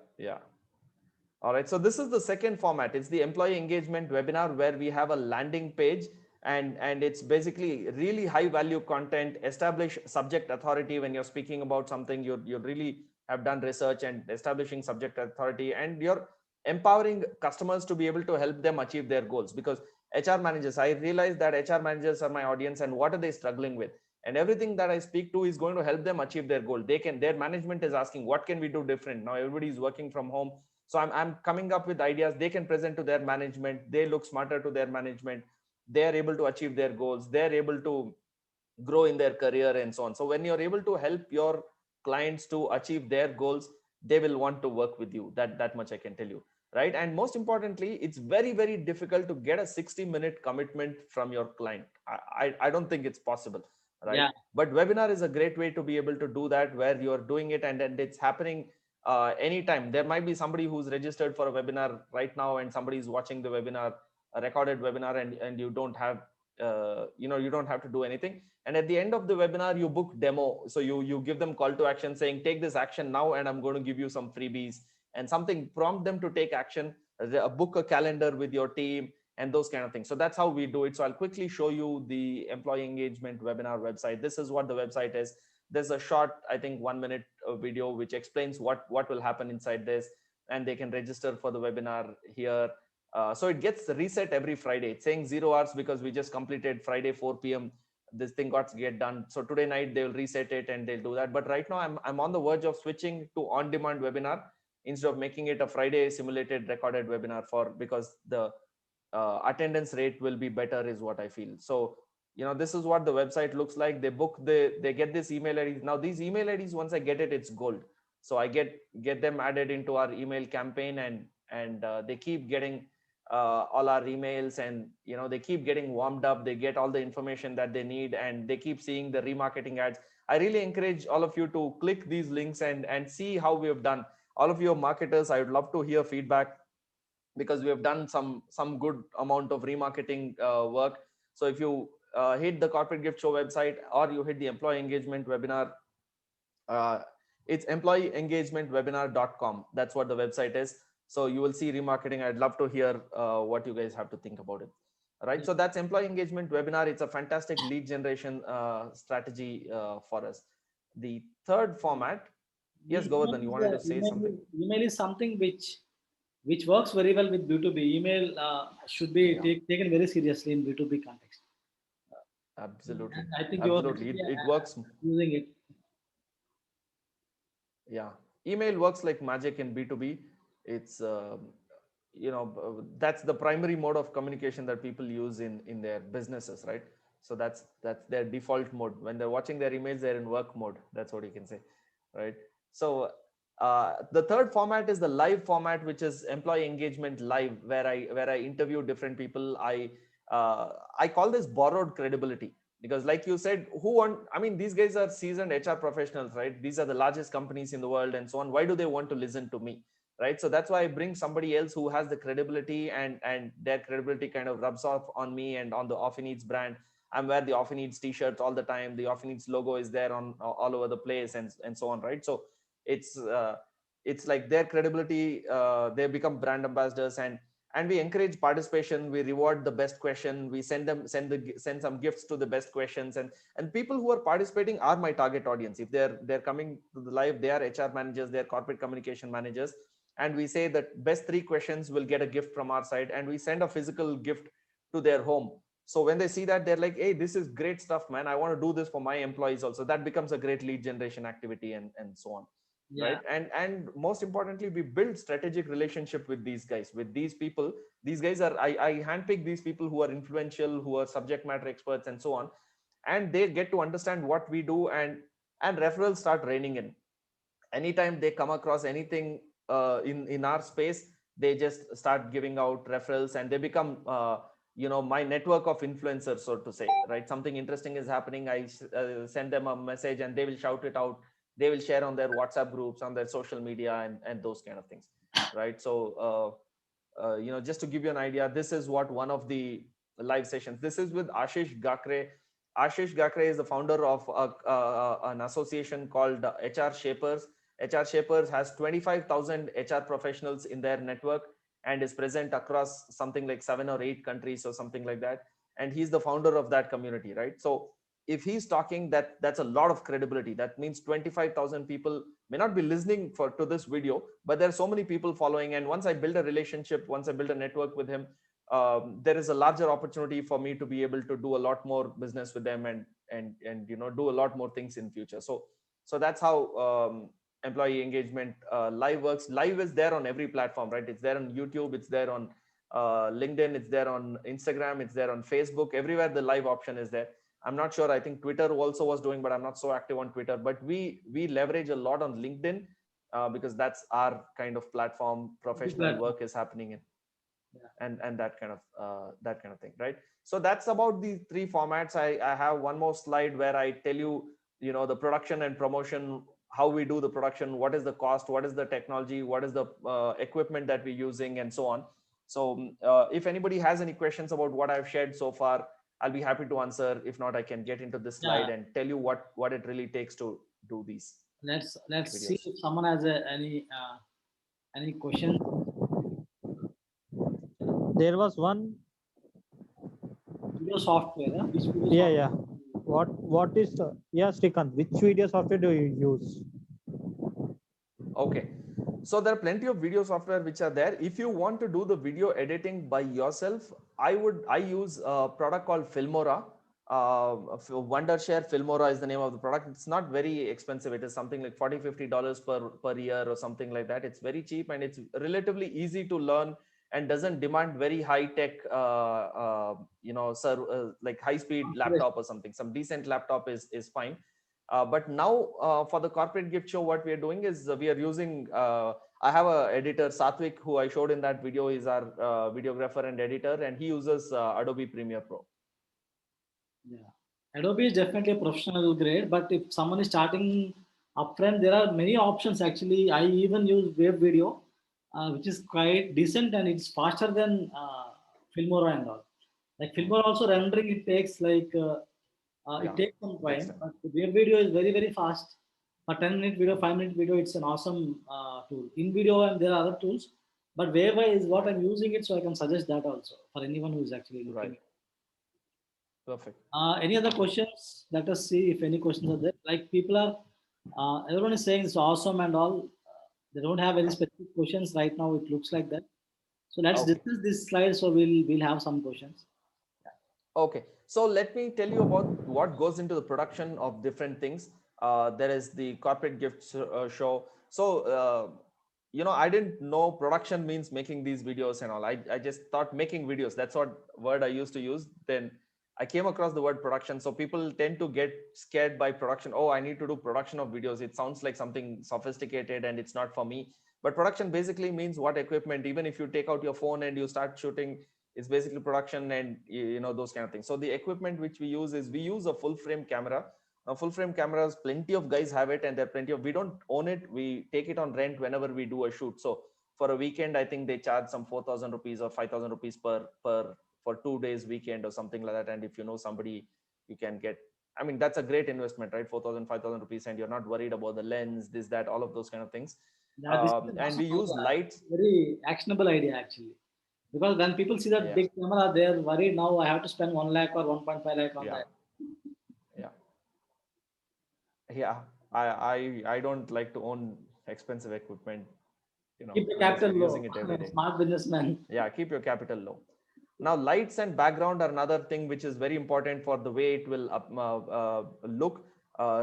S2: All right, so this is the second format. It's the employee engagement webinar, where we have a landing page, and it's basically really high value content. Establish subject authority. When you're speaking about something, you really have done research and establishing subject authority, and you're empowering customers to be able to help them achieve their goals. Because HR managers, I realize that HR managers are my audience, and what are they struggling with? And everything that I speak to is going to help them achieve their goal. Their management is asking, what can we do different? Now everybody is working from home, so I'm coming up with ideas they can present to their management. They look smarter to their management. They're able to achieve their goals. They're able to grow in their career and so on. So when you're able to help your clients to achieve their goals, they will want to work with you. That much I can tell you, right? And most importantly, it's very, very difficult to get a 60-minute commitment from your client. I don't think it's possible, right?
S1: Yeah.
S2: But webinar is a great way to be able to do that, where you're doing it and it's happening anytime. There might be somebody who's registered for a webinar right now, and somebody is watching the webinar, a recorded webinar, and you don't have you don't have to do anything. And at the end of the webinar, you book demo. So you give them call to action saying, take this action now, and I'm going to give you some freebies and something, prompt them to take action, book a calendar with your team, and those kind of things. So that's how we do it. So I'll quickly show you the employee engagement webinar website. This is what the website is. There's a short, I think 1 minute video which explains what will happen inside this, and they can register for the webinar here. So it gets reset every Friday. It's saying 0 hours because we just completed Friday 4 p.m. This thing got get done. So today night they will reset it and they'll do that. But right now I'm on the verge of switching to on-demand webinar instead of making it a Friday simulated recorded webinar, because the attendance rate will be better, is what I feel. So this is what the website looks like. They get this email IDs. Now these email IDs, once I get it, it's gold. So I get them added into our email campaign, and they keep getting all our emails, and they keep getting warmed up. They get all the information that they need, and they keep seeing the remarketing ads. I really encourage all of you to click these links and see how we have done. All of you marketers, I would love to hear feedback, because we have done some good amount of remarketing work. So if you hit the corporate gift show website, or you hit the employee engagement webinar, uh, it's employeeengagementwebinar.com. That's what the website is. So you will see remarketing. I'd love to hear what you guys have to think about it. Right.
S1: Yeah.
S2: So that's employee engagement webinar. It's a fantastic lead generation strategy for us. The third format. Yes, Govardhan, you wanted to say something?
S1: Email is something which works very well with B2B. Email should be
S2: Yeah.
S1: taken very seriously in B2B context.
S2: Absolutely.
S1: And I think you're
S2: Absolutely. It works.
S1: using it.
S2: Yeah. Email works like magic in B2B. It's, that's the primary mode of communication that people use in their businesses, right? So that's their default mode. When they're watching their emails, they're in work mode. That's what you can say, right? So the third format is the live format, which is employee engagement live, where I interview different people. I call this borrowed credibility, because like you said, these guys are seasoned HR professionals, right? These are the largest companies in the world and so on. Why do they want to listen to me? Right. So that's why I bring somebody else who has the credibility, and their credibility kind of rubs off on me and on the Offineeds brand. I'm wear the Offineeds t-shirts all the time. The Offineeds logo is there on all over the place, and so on. Right. So it's it's like their credibility, they become brand ambassadors, and we encourage participation. We reward the best question. We send some gifts to the best questions, and people who are participating are my target audience. If they're coming to the live, they are HR managers, they're corporate communication managers, and we say that best 3 questions will get a gift from our side, and we send a physical gift to their home. So when they see that, they're like, hey, this is great stuff, man, I want to do this for my employees also. That becomes a great lead generation activity, and so on.
S1: Yeah.
S2: Right. And most importantly, we build strategic relationship with these guys, with these people. These guys are, I handpick these people who are influential, who are subject matter experts, and so on, and they get to understand what we do, and referrals start raining in. Anytime they come across anything in our space, they just start giving out referrals, and they become my network of influencers, so to say. Right. Something interesting is happening, I send them a message, and they will shout it out. They will share on their WhatsApp groups, on their social media, and those kind of things. Right. So just to give you an idea, this is what one of the live sessions. This is with Ashish Gakre. Ashish Gakre is the founder of an association called HR Shapers. HR Shapers has 25,000 HR professionals in their network, and is present across something like 7 or 8 countries or something like that. And he's the founder of that community, right? So if he's talking, that's a lot of credibility. That means 25,000 people may not be listening to this video, but there are so many people following. And once I build a relationship, once I build a network with him, there is a larger opportunity for me to be able to do a lot more business with them, and do a lot more things in future. So that's how employee engagement live works. Live is there on every platform, right? It's there on YouTube, it's there on LinkedIn, it's there on Instagram, it's there on Facebook. Everywhere the live option is there. I'm not sure, I think Twitter also was doing, but I'm not so active on Twitter. But we leverage a lot on LinkedIn, because that's our kind of platform professional work is happening in.
S1: Yeah.
S2: And that kind of thing, right? So that's about the 3 formats. I have one more slide where I tell you, the production and promotion, how we do the production, what is the cost, what is the technology, what is the equipment that we're using, and so on. So if anybody has any questions about what I've shared so far, I'll be happy to answer. If not, I can get into this slide and tell you what it really takes to do these.
S1: Let's
S2: videos.
S1: see if someone has any question.
S3: There was one.
S1: Video software. Which video
S3: Yeah,
S1: software?
S3: What is Srikanth, which video software do you use?
S2: Okay, so there are plenty of video software which are there. If you want to do the video editing by yourself, I use a product called Filmora. Wondershare Filmora is the name of the product. It's not very expensive. It is something like $40-50 per year or something like that. It's very cheap, and it's relatively easy to learn, and doesn't demand very high tech like high speed laptop or something. Some decent laptop is fine. But now for the corporate gift show, what we are doing is we are using, I have a editor, Satvik, who I showed in that video, is our videographer and editor, and he uses Adobe Premiere Pro.
S1: Yeah, Adobe is definitely a professional grade, but if someone is starting upfront, there are many options actually. I even use web video, which is quite decent, and it's faster than Filmora and all. Like Filmora also rendering, it takes like it takes some time, but the web video is very very fast. For 10-minute video, 5-minute video, it's an awesome tool. In video, and there are other tools. But whereby is what I'm using it, so I can suggest that also for anyone who is actually looking.
S2: Right. Perfect.
S1: Any other questions? Let us see if any questions are there. Like people are, everyone is saying it's awesome and all. They don't have any specific questions right now. It looks like that. So let's
S2: Okay.
S1: discuss this slide. So we'll have some questions.
S2: Okay, so let me tell you about what goes into the production of different things. There is the corporate gift show. So, I didn't know production means making these videos and all. I just thought making videos, that's what word I used to use. Then I came across the word production. So people tend to get scared by production. Oh, I need to do production of videos. It sounds like something sophisticated and it's not for me. But production basically means what equipment, even if you take out your phone and you start shooting, it's basically production and those kind of things. So the equipment which we use is, we use a full frame camera. Now full frame cameras, plenty of guys have it, and there are plenty of, we don't own it, we take it on rent whenever we do a shoot. So for a weekend, I think they charge some 4,000 rupees or 5,000 rupees per for 2 days weekend or something like that. And if you know somebody, you can get, I mean, that's a great investment, right? 4,000, 5,000 rupees, and you're not worried about the lens, this, that, all of those kind of things.
S1: Yeah, this is an
S2: And we
S1: awesome
S2: use
S1: idea.
S2: lights.
S1: Very actionable idea actually. Because when people see that
S2: Yeah,
S1: big camera, they're worried now. I have to spend 1 lakh or 1.5 lakh on
S2: yeah,
S1: that.
S2: yeah. Yeah, I don't like to own expensive equipment,
S1: Keep the
S2: unless
S1: capital
S2: you're using
S1: low.
S2: it every day.
S1: Smart businessman.
S2: Yeah, keep your capital low. Now lights and background are another thing which is very important for the way it will look.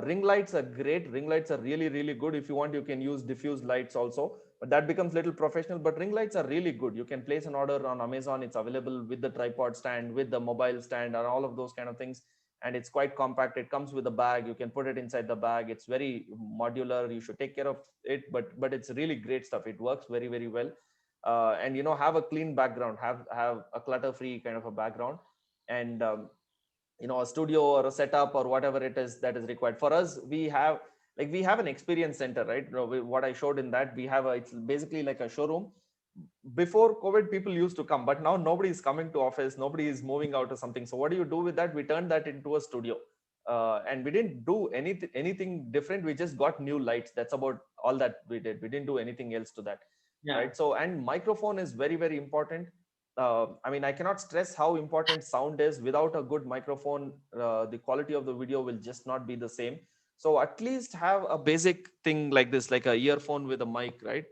S2: Ring lights are great. Ring lights are really, really good. If you want, you can use diffuse lights also, but that becomes little professional. But ring lights are really good. You can place an order on Amazon. It's available with the tripod stand, with the mobile stand, and all of those kind of things. And it's quite compact. It comes with a bag. You can put it inside the bag. It's very modular. You should take care of it, but it's really great stuff. It works very, very well. And have a clean background, have a clutter free kind of a background, and a studio or a setup or whatever it is that is required. For us, we have an experience center, right? What I showed in that, it's basically like a showroom. Before COVID, people used to come, but now nobody is coming to office, nobody is moving out or something. So what do you do with that? We turned that into a studio. And we didn't do anything different. We just got new lights. That's about all that we did. We didn't do anything else to that.
S1: Yeah.
S2: Right. So, and microphone is very, very important. I mean, I cannot stress how important sound is. Without a good microphone, the quality of the video will just not be the same. So at least have a basic thing like this, like a earphone with a mic, right?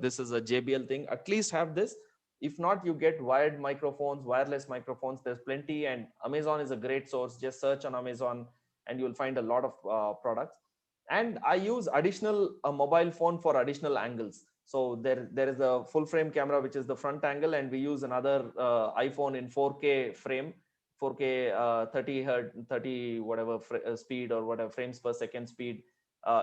S2: This is a JBL thing. At least have this. If not, you get wired microphones, wireless microphones. There's plenty, and Amazon is a great source. Just search on Amazon and you'll find a lot of products. And I use additional mobile phone for additional angles. So there is a full frame camera, which is the front angle, and we use another iPhone in 4K frame, 4K 30 hertz, 30 whatever speed or whatever frames per second speed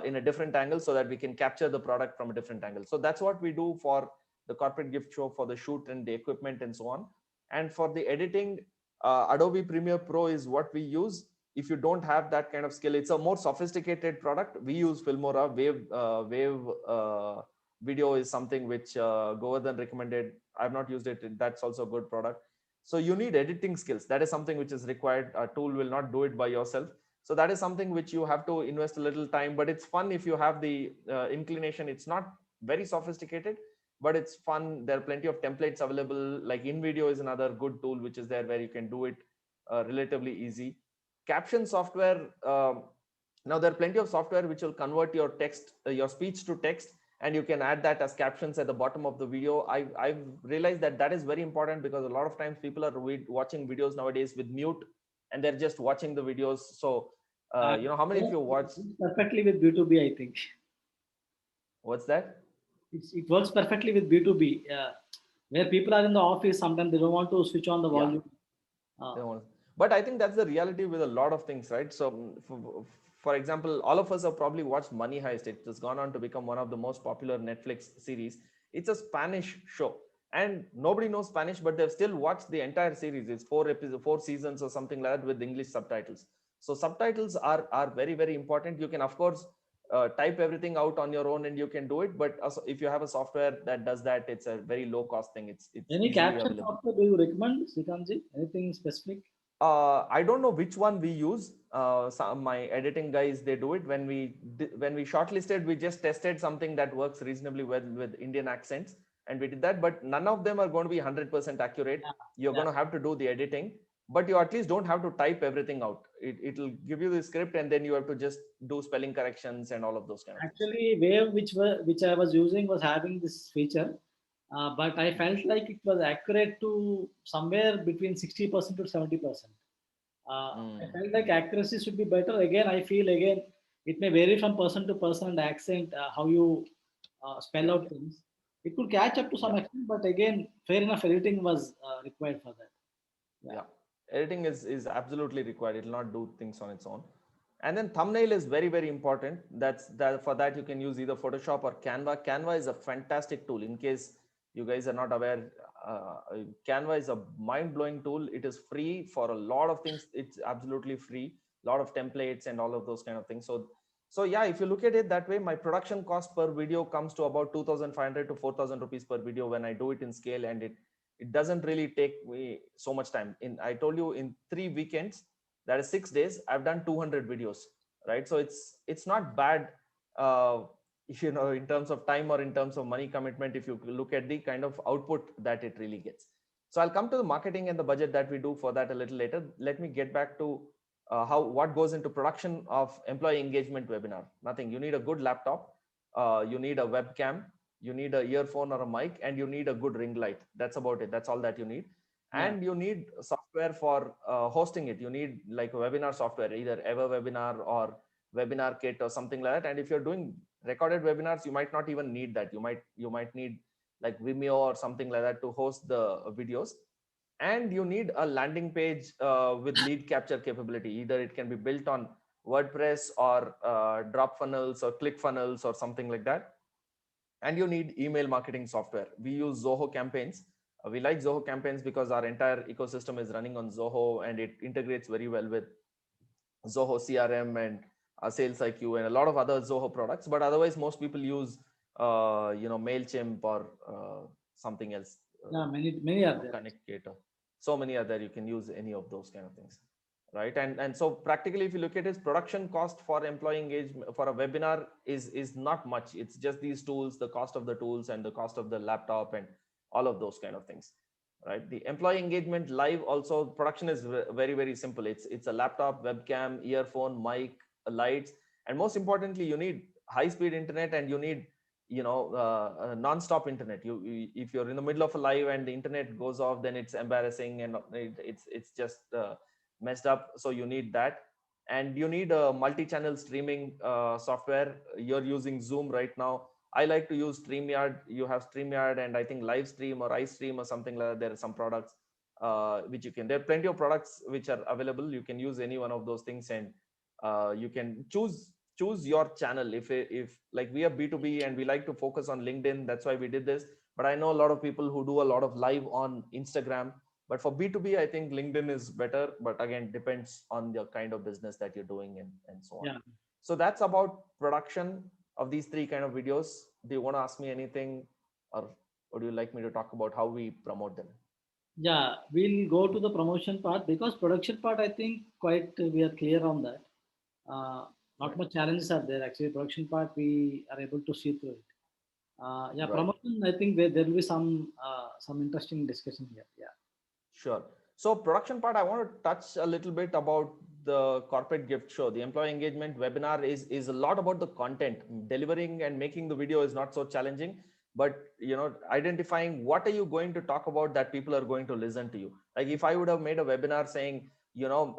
S2: in a different angle, so that we can capture the product from a different angle. So that's what we do for the corporate gift show, for the shoot and the equipment and so on. And for the editing, Adobe Premiere Pro is what we use. If you don't have that kind of skill, it's a more sophisticated product. We use Filmora. Wave video is something which Govardhan recommended. I've not used it. That's also a good product. So you need editing skills. That is something which is required. A tool will not do it by yourself. So that is something which you have to invest a little time, but it's fun if you have the inclination. It's not very sophisticated, but it's fun. There are plenty of templates available. Like InVideo is another good tool which is there, where you can do it relatively easy. Caption software. Now there are plenty of software which will convert your text, your speech to text, and you can add that as captions at the bottom of the video. I've realized that is very important, because a lot of times people are watching videos nowadays with mute, and they're just watching the videos. So how many of you watch?
S1: It works perfectly with B2B, I think.
S2: What's that?
S1: It works perfectly with B2B, where people are in the office. Sometimes they don't want to switch on the
S2: Yeah.
S1: volume.
S2: But I think that's the reality with a lot of things, right? So for example, all of us have probably watched Money Heist. It has gone on to become one of the most popular Netflix series. It's a Spanish show, and nobody knows Spanish, but they've still watched the entire series. It's 4 seasons or something like that, with English subtitles. So subtitles are very, very important. You can, of course, type everything out on your own and you can do it, but if you have a software that does that, it's a very low cost thing. It's
S1: Any
S2: easily
S1: caption
S2: available.
S1: software do you recommend, Srikanth? Anything specific?
S2: I don't know which one we use. My editing guys, they do it. When we shortlisted, we just tested something that works reasonably well with Indian accents. and we did that, but none of them are going to be 100% accurate. You're going to have to do the editing, but you at least don't have to type everything out. It'll give you the script, and then you have to just do spelling corrections and all of those kind of things.
S1: Actually, Wave, which I was using, was having this feature, but I felt like it was accurate to somewhere between 60% to 70%. I felt like accuracy should be better. Again, I feel again it may vary from person to person and accent, how you spell out things. It could catch up to some extent, but again, fair enough editing was required for that.
S2: Yeah, editing is absolutely required. It will not do things on its own. And then thumbnail is very, very important. For that you can use either Photoshop or Canva. Canva is a fantastic tool. In case you guys are not aware, Canva is a mind-blowing tool. It is free for a lot of things. It's absolutely free. A lot of templates and all of those kind of things. So yeah, if you look at it that way, my production cost per video comes to about 2,500 to 4,000 rupees per video when I do it in scale, and it doesn't really take me so much time. I told you, in 3 weekends, that is 6 days, I've done 200 videos, right? So it's not bad, uh, in terms of time or in terms of money commitment, if you look at the kind of output that it really gets. So I'll come to the marketing and the budget that we do for that a little later. Let me get back to what goes into production of employee engagement webinar. Nothing. You need a good laptop, you need a webcam, you need a earphone or a mic, and you need a good ring light. That's about it. That's all that you need. And you need software for hosting it. You need like a webinar software, either Ever Webinar or Webinar Kit or something like that. And if you're doing recorded webinars, you might not even need that. You might need like Vimeo or something like that to host the videos. And you need a landing page with lead capture capability. Either it can be built on WordPress or drop funnels or click funnels or something like that. And you need email marketing software. We use Zoho Campaigns. We like Zoho Campaigns because our entire ecosystem is running on Zoho, and it integrates very well with Zoho CRM and Sales IQ and a lot of other Zoho products. But otherwise, most people use Mailchimp or something else.
S1: Many are there.
S2: Connectator. So many are there. You can use any of those kind of things, right? And so practically, if you look at it, production cost for employee engagement for a webinar is not much. It's just these tools, the cost of the tools, and the cost of the laptop, and all of those kind of things, right? The employee engagement live also production is very, very simple. It's a laptop, webcam, earphone, mic, lights, and most importantly, you need high speed internet, and you need non-stop internet. If you're in the middle of a live and the internet goes off, then it's embarrassing, and it's just messed up. So you need that, and you need a multi-channel streaming software. You're using Zoom right now. I like to use StreamYard. You have StreamYard, and I think Livestream or iStream or something like that. There are some products which you can. There are plenty of products which are available. You can use any one of those things, and you can choose your channel. If like we are B2B and we like to focus on LinkedIn, that's why we did this. But I know a lot of people who do a lot of live on Instagram. But for B2B, I think LinkedIn is better. But again, depends on the kind of business that you're doing and so on.
S1: Yeah.
S2: So that's about production of these three kind of videos. Do you want to ask me anything, or would you like me to talk about how we promote them?
S1: Yeah, we'll go to the promotion part, because production part, I think quite we are clear on that. Not much challenges are there. Actually, production part we are able to see through it.
S2: Right.
S1: Promotion, I think there will be some interesting discussion here. Yeah.
S2: Sure. So production part, I want to touch a little bit about the corporate gift show. The employee engagement webinar is a lot about the content. Delivering and making the video is not so challenging, but identifying what are you going to talk about that people are going to listen to you. Like if I would have made a webinar saying,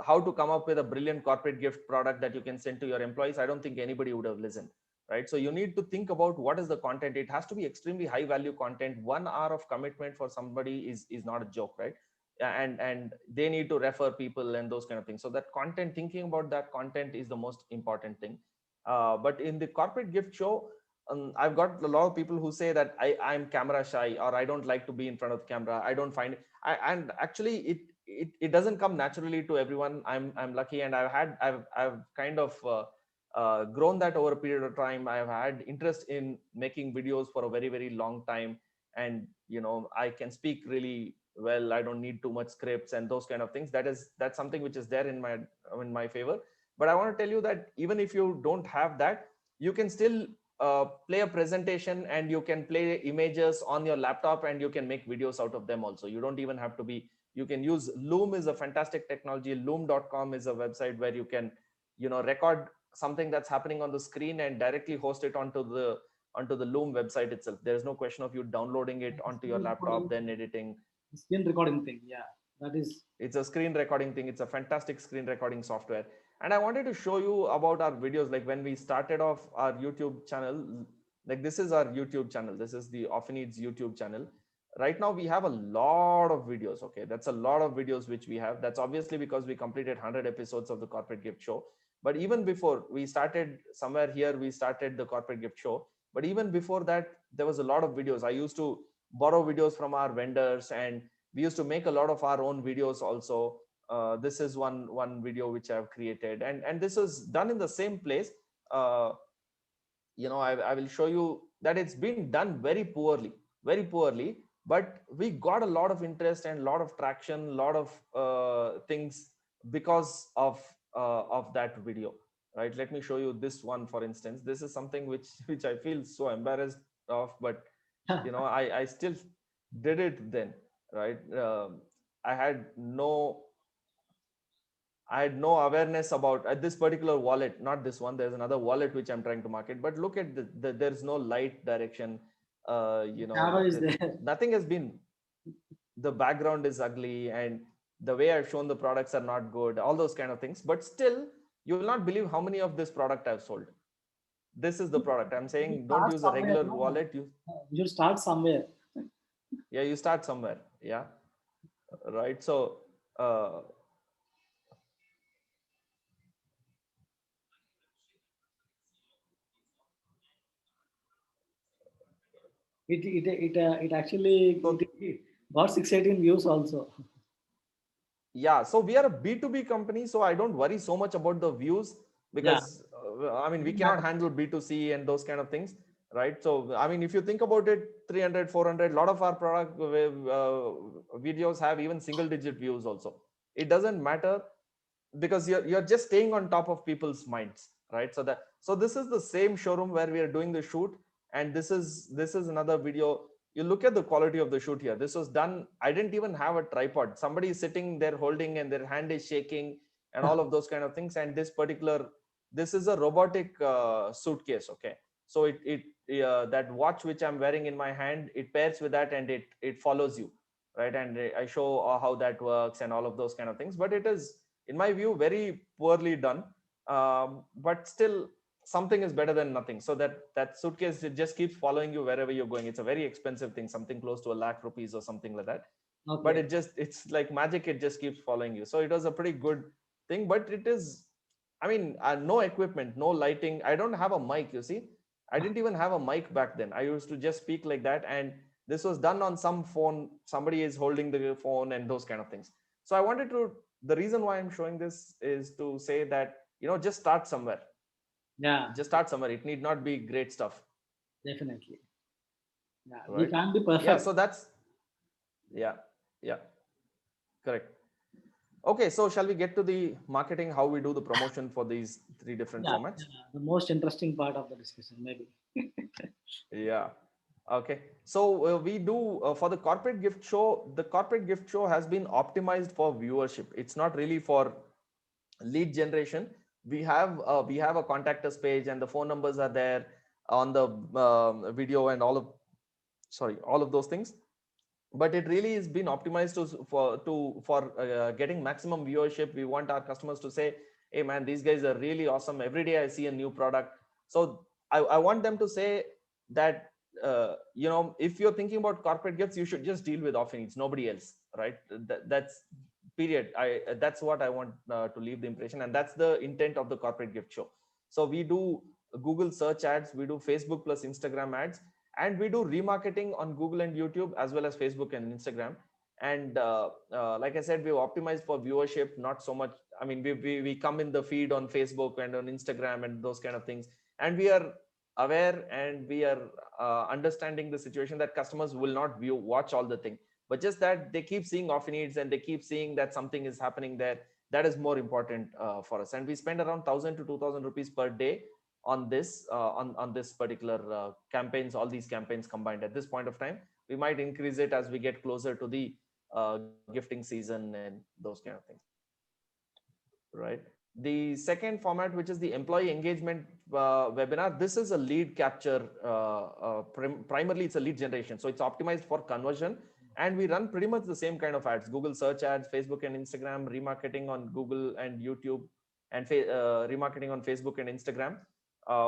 S2: how to come up with a brilliant corporate gift product that you can send to your employees, I don't think anybody would have listened, right? So you need to think about what is the content. It has to be extremely high value content. 1 hour of commitment for somebody is not a joke, right? And they need to refer people and those kind of things. So that content, thinking about that content is the most important thing. But in the corporate gift show, I've got a lot of people who say that I'm camera shy, or I don't like to be in front of the camera. I don't find it. And actually it doesn't come naturally to everyone. I'm lucky, and I've kind of grown that over a period of time. I've had interest in making videos for a very, very long time, and I can speak really well. I don't need too much scripts and those kind of things. That's something which is there in my favor. But I want to tell you that even if you don't have that, you can still play a presentation and you can play images on your laptop and you can make videos out of them also. You don't even have to be, you can use Loom is a fantastic technology. Loom.com is a website where you can, record something that's happening on the screen and directly host it onto the Loom website itself. There's no question of you downloading it onto your laptop, then editing.
S1: Screen recording thing. Yeah, that is.
S2: It's a screen recording thing. It's a fantastic screen recording software. And I wanted to show you about our videos. Like when we started off our YouTube channel, like this is our YouTube channel. This is the Offineeds YouTube channel. Right now we have a lot of videos. Okay, that's a lot of videos which we have. That's obviously because we completed 100 episodes of the Corporate Gift Show. But even before we started somewhere here, we started the Corporate Gift Show. But even before that, there was a lot of videos. I used to borrow videos from our vendors, and we used to make a lot of our own videos also. This is one video which I've created, and this is done in the same place. uh, I will show you that it's been done very poorly, but we got a lot of interest and a lot of traction, a lot of things because of that video, right? Let me show you this one. For instance, this is something which which I feel so embarrassed of, but I still did it then, right? I had no I had no awareness about this particular wallet, not this one. There's another wallet which I'm trying to market, but look at there's no light direction.
S1: Shadow is there.
S2: Nothing has been, the background is ugly, and the way I've shown the products are not good, all those kind of things. But still, you will not believe how many of this product I've sold. This is the product. I'm
S1: You
S2: saying don't
S1: start
S2: use a
S1: somewhere.
S2: regular
S1: No?
S2: wallet.
S1: You should start somewhere.
S2: Yeah, you start somewhere. Yeah, right. So, uh,
S1: It actually
S2: so
S1: it got 618 views also.
S2: yeah, so we are a B2B company, so I don't worry so much about the views,
S1: Yeah,
S2: because I mean, we
S1: doesn't
S2: cannot
S1: matter.
S2: handle B2C and those kind of things, right? So I mean, if you think about it, 300, 400, a lot of our product videos have even single digit views also. It doesn't matter, because you're just staying on top of people's minds, right? So this is the same showroom where we are doing the shoot, and this is another video. You look at the quality of the shoot here. This was done, I didn't even have a tripod. Somebody is sitting there holding and their hand is shaking and all of those kind of things. And this is a robotic suitcase. Okay, so it that watch which I'm wearing in my hand, it pairs with that, and it follows you, right? And I show how that works and all of those kind of things. But it is, in my view, very poorly done. But still, something is better than nothing. So that suitcase, it just keeps following you wherever you're going. It's a very expensive thing, something close to ₹1 lakh or something like that. But
S1: Okay.
S2: it's like magic. It just keeps following you. So it was a pretty good thing. But it is, I mean, no equipment, no lighting. I don't have a mic, you see. I didn't even have a mic back then. I used to just speak like that, and this was done on some phone. Somebody is holding the phone and those kind of things. So I wanted to, the reason why I'm showing this is to say that, just start somewhere.
S1: Yeah,
S2: Just start somewhere. It need not be great stuff,
S1: definitely. Yeah, we
S2: right?
S1: can't be
S2: Yeah,
S1: perfect.
S2: so that's, yeah, yeah, correct. Okay, so shall we get to the marketing, how we do the promotion for these three different
S1: Yeah,
S2: formats?
S1: the most interesting part of the discussion, maybe.
S2: Yeah. Okay. So we do for the corporate gift show. The corporate gift show has been optimized for viewership. It's not really for lead generation. We have a contact us page, and the phone numbers are there on the video, and all of those things. But it really is been optimized for getting maximum viewership. We want our customers to say, hey man, these guys are really awesome, every day I see a new product. So I want them to say that, if you're thinking about corporate gifts, you should just deal with Offineeds, nobody else, right? That's period. That's what I want to leave the impression, and that's the intent of the corporate gift show. So we do Google search ads, we do Facebook plus Instagram ads, and we do remarketing on Google and YouTube, as well as Facebook and Instagram. And like I said, we've optimized for viewership, not so much. I mean, we come in the feed on Facebook and on Instagram and those kind of things. And we are aware, and we are understanding the situation that customers will not watch all the thing, but just that they keep seeing Offineeds and they keep seeing that something is happening there. That is more important for us. And we spend around 1,000 to 2,000 rupees per day on this on this particular campaigns, all these campaigns combined at this point of time. We might increase it as we get closer to the gifting season and those kind of things, right? The second format, which is the employee engagement webinar, this is a lead capture. Primarily, it's a lead generation, so it's optimized for conversion, and we run pretty much the same kind of ads: Google search ads, Facebook and Instagram, remarketing on Google and YouTube, and remarketing on Facebook and Instagram.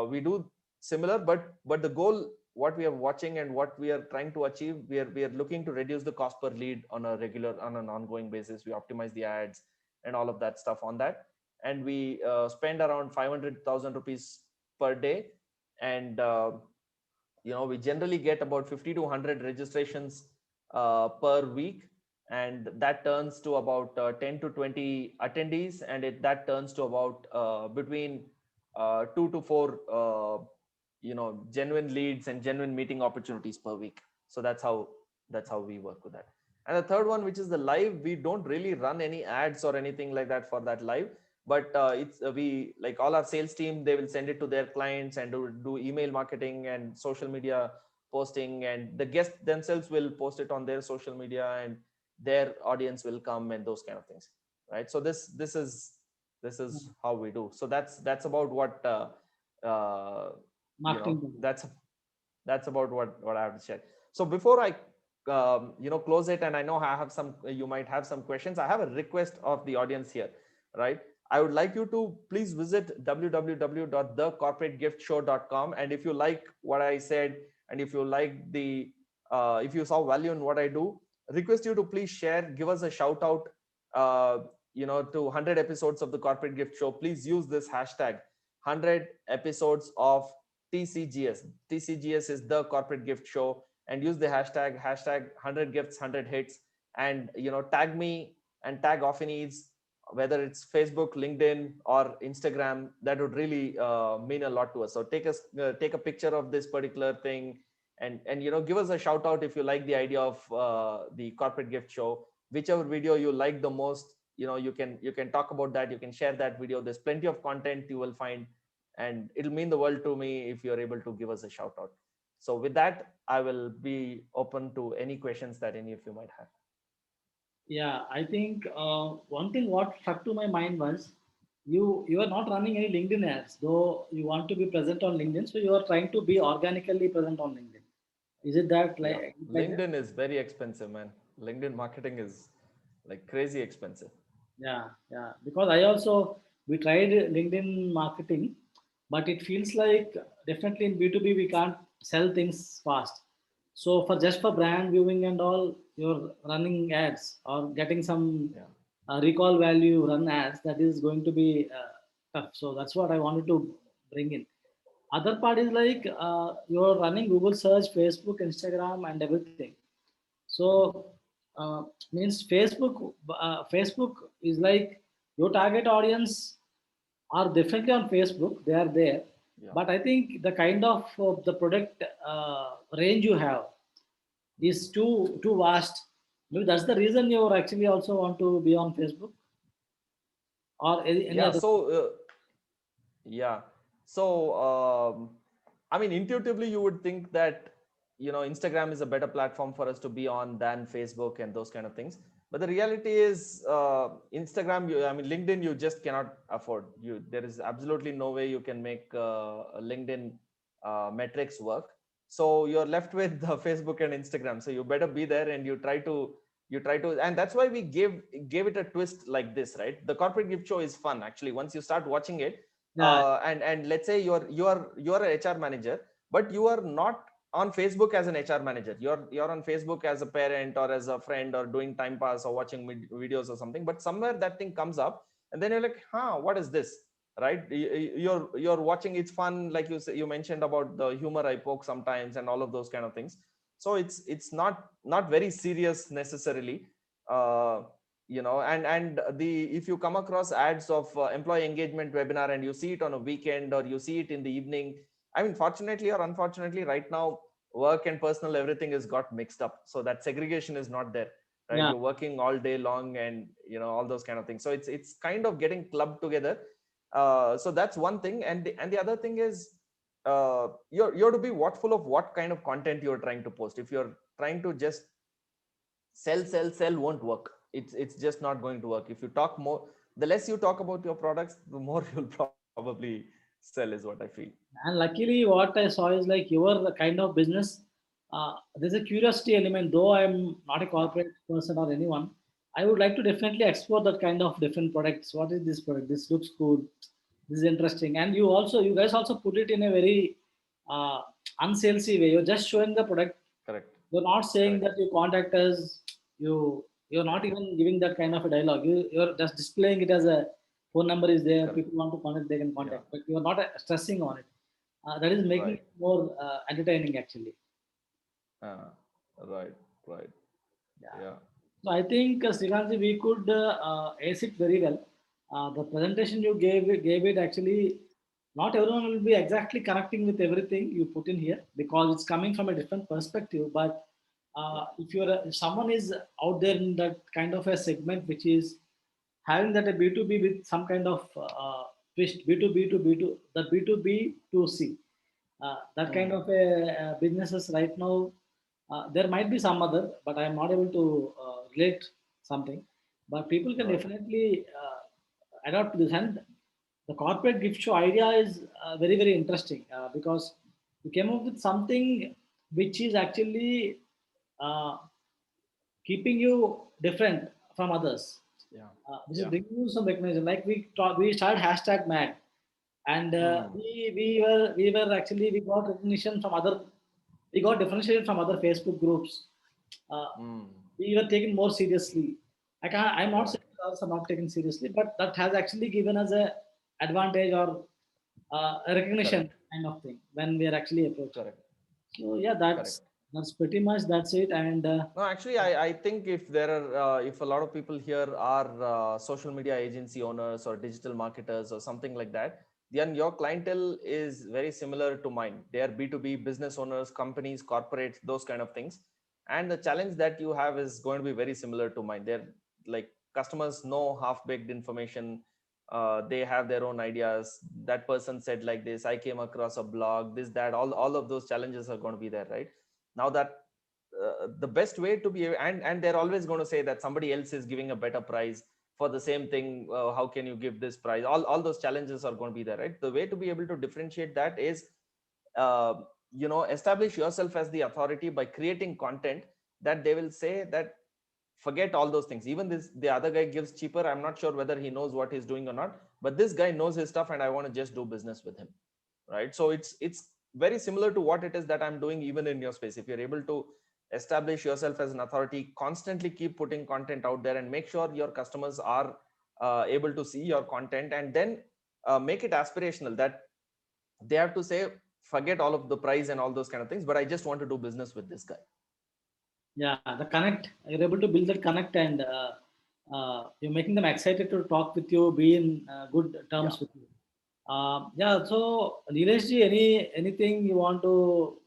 S2: We do similar, but the goal, what we are watching and what we are trying to achieve, we are looking to reduce the cost per lead on an ongoing basis. We optimize the ads and all of that stuff on that, and we spend around 500,000 rupees per day, and we generally get about 50 to 100 registrations per week, and that turns to about 10 to 20 attendees, and that turns to about between 2 to 4 genuine leads and genuine meeting opportunities per week. So that's how we work with that. And the third one, which is the live, we don't really run any ads or anything like that for that live, but it's we, like, all our sales team, they will send it to their clients and do email marketing and social media posting, and the guests themselves will post it on their social media, and their audience will come, and those kind of things, right? So this is how we do. So that's about what uh,
S1: Marketing.
S2: that's about what I have to share. So before I close it, and I know you might have some questions, I have a request of the audience here, right? I would like you to please visit www.thecorporategiftshow.com, and if you like what I said, and if you like if you saw value in what I do, request you to please share, give us a shout out, to 100 episodes of the Corporate Gift Show. Please use this hashtag 100 episodes of TCGS. TCGS is the Corporate Gift Show, and use the hashtag 100 gifts 100 hits, and tag me and tag Offineeds, whether it's Facebook, LinkedIn, or Instagram. That would really mean a lot to us. So take a picture of this particular thing, and give us a shout out if you like the idea of the Corporate Gift Show. Whichever video you like the most, you can talk about that, you can share that video. There's plenty of content you will find, and it'll mean the world to me if you're able to give us a shout out. So with that, I will be open to any questions that any of you might have.
S1: Yeah, I think one thing what struck to my mind was you are not running any LinkedIn ads, though you want to be present on LinkedIn, so you are trying to be organically present on LinkedIn. Is it that
S2: Yeah,
S1: like that?
S2: LinkedIn is very expensive, man. LinkedIn marketing is like crazy expensive.
S1: Yeah, yeah. Because I also we tried LinkedIn marketing, but it feels like definitely in B2B we can't sell things fast. So for just for brand viewing and all, you're running ads or getting some
S2: Yeah.
S1: recall value run ads. That is going to be tough. So that's what I wanted to bring in. Other part is like you're running Google search, Facebook, Instagram, and everything. So means Facebook is like your target audience are definitely on Facebook. They are there,
S2: Yeah.
S1: but I think the kind of the product range you have is too vast. Maybe that's the reason you actually also want to be on Facebook or any
S2: Yeah.
S1: other.
S2: Yeah. So, I mean, intuitively, you would think that, Instagram is a better platform for us to be on than Facebook and those kind of things. But the reality is, Instagram, LinkedIn, you just cannot afford. There is absolutely no way you can make LinkedIn metrics work. So you're left with the Facebook and Instagram. So you better be there, and you try to, and that's why we gave it a twist like this, right? The Corporate Gift Show is fun, actually. Once you start watching it,
S1: Yeah,
S2: and let's say you're an HR manager, but you are not on Facebook as an HR manager. You're on Facebook as a parent or as a friend or doing time pass or watching videos or something. But somewhere that thing comes up, and then you're like, what is this? Right? You're watching. It's fun, like you mentioned about the humor I poke sometimes and all of those kind of things. So it's not very serious necessarily. Uh, and the if you come across ads of employee engagement webinar, and you see it on a weekend or you see it in the evening, I mean, fortunately or unfortunately, right now work and personal, everything is got mixed up, so that segregation is not there, right?
S1: yeah,
S2: You're working all day long, and all those kind of things, so it's kind of getting clubbed together. So that's one thing, and the other thing is, you're to be watchful of what kind of content you're trying to post. If you're trying to just sell won't work. It's just not going to work. If you talk more, the less you talk about your products, the more you'll probably sell, is what I feel.
S1: And luckily, what I saw is like your kind of business. There's a curiosity element, though I'm not a
S2: Yeah,
S1: corporate person or anyone. I would like to definitely explore that kind of different products. What is this product? This looks cool. This is interesting. And you guys also put it in a very uh, unsalesy way. You're just showing the product.
S2: correct,
S1: You're not saying
S2: correct.
S1: that you contact us. You're not even giving that kind of a dialogue. You're just displaying it as a phone number is there.
S2: Correct.
S1: People want to contact, they can
S2: Yeah,
S1: contact. But you're not stressing on it. That is making
S2: right.
S1: it more entertaining actually.
S2: uh, right, right.
S1: Yeah.
S2: Yeah,
S1: So I think Srikanth, we could ace it very well. The presentation you gave it actually. Not everyone will be exactly connecting with everything you put in here because it's coming from a different perspective. But
S2: yeah.
S1: if someone is out there in that kind of a segment which is having that a B2B with some kind of twist, B2B to B2, the B2B to C, that kind
S2: Hmm.
S1: of a, businesses right now, there might be some other, but I am not able to relate something. But people can
S2: Right.
S1: definitely adapt to this. And the corporate gift show idea is very, very interesting because you came up with something which is actually uh, keeping you different from others,
S2: Yeah,
S1: which is
S2: yeah.
S1: bringing you some recognition. Like we started hashtag mad, and
S2: Hmm.
S1: we were actually we got recognition from other, we got differentiated from other Facebook groups. Uh,
S2: Hmm.
S1: we were taken more seriously. I'm not
S2: Right.
S1: saying others are not taken seriously, but that has actually given us a advantage or a recognition
S2: Correct.
S1: kind of thing when we are actually approaching.
S2: Correct.
S1: So yeah,
S2: Correct.
S1: that's pretty much that's it. And
S2: No, actually, I think if there are, if a lot of people here are social media agency owners or digital marketers or something like that, then your clientele is very similar to mine. They are B2B business owners, companies, corporates, those kind of things. And the challenge that you have is going to be very similar to mine. They're like customers know half-baked information. They have their own ideas. That person said like this, I came across a blog, this, that, all of those challenges are going to be there, right? Now that the best way to be, and they're always going to say that somebody else is giving a better price for the same thing. How can you give this price? All those challenges are going to be there, right? The way to be able to differentiate that is, uh, establish yourself as the authority by creating content that they will say that forget all those things. Even this, the other guy gives cheaper, I'm not sure whether he knows what he's doing or not, but this guy knows his stuff and I want to just do business with him, right? So it's very similar to what it is that I'm doing even in your space. If you're able to establish yourself as an authority, constantly keep putting content out there and make sure your customers are able to see your content, and then make it aspirational that they have to say forget all of the price and all those kind of things, but I just want to do business with this guy.
S1: yeah, the connect, you're able to build that connect, and you're making them excited to talk with you, be in good
S2: Yeah.
S1: terms with you. Yeah, so Nilesh ji, anything you want to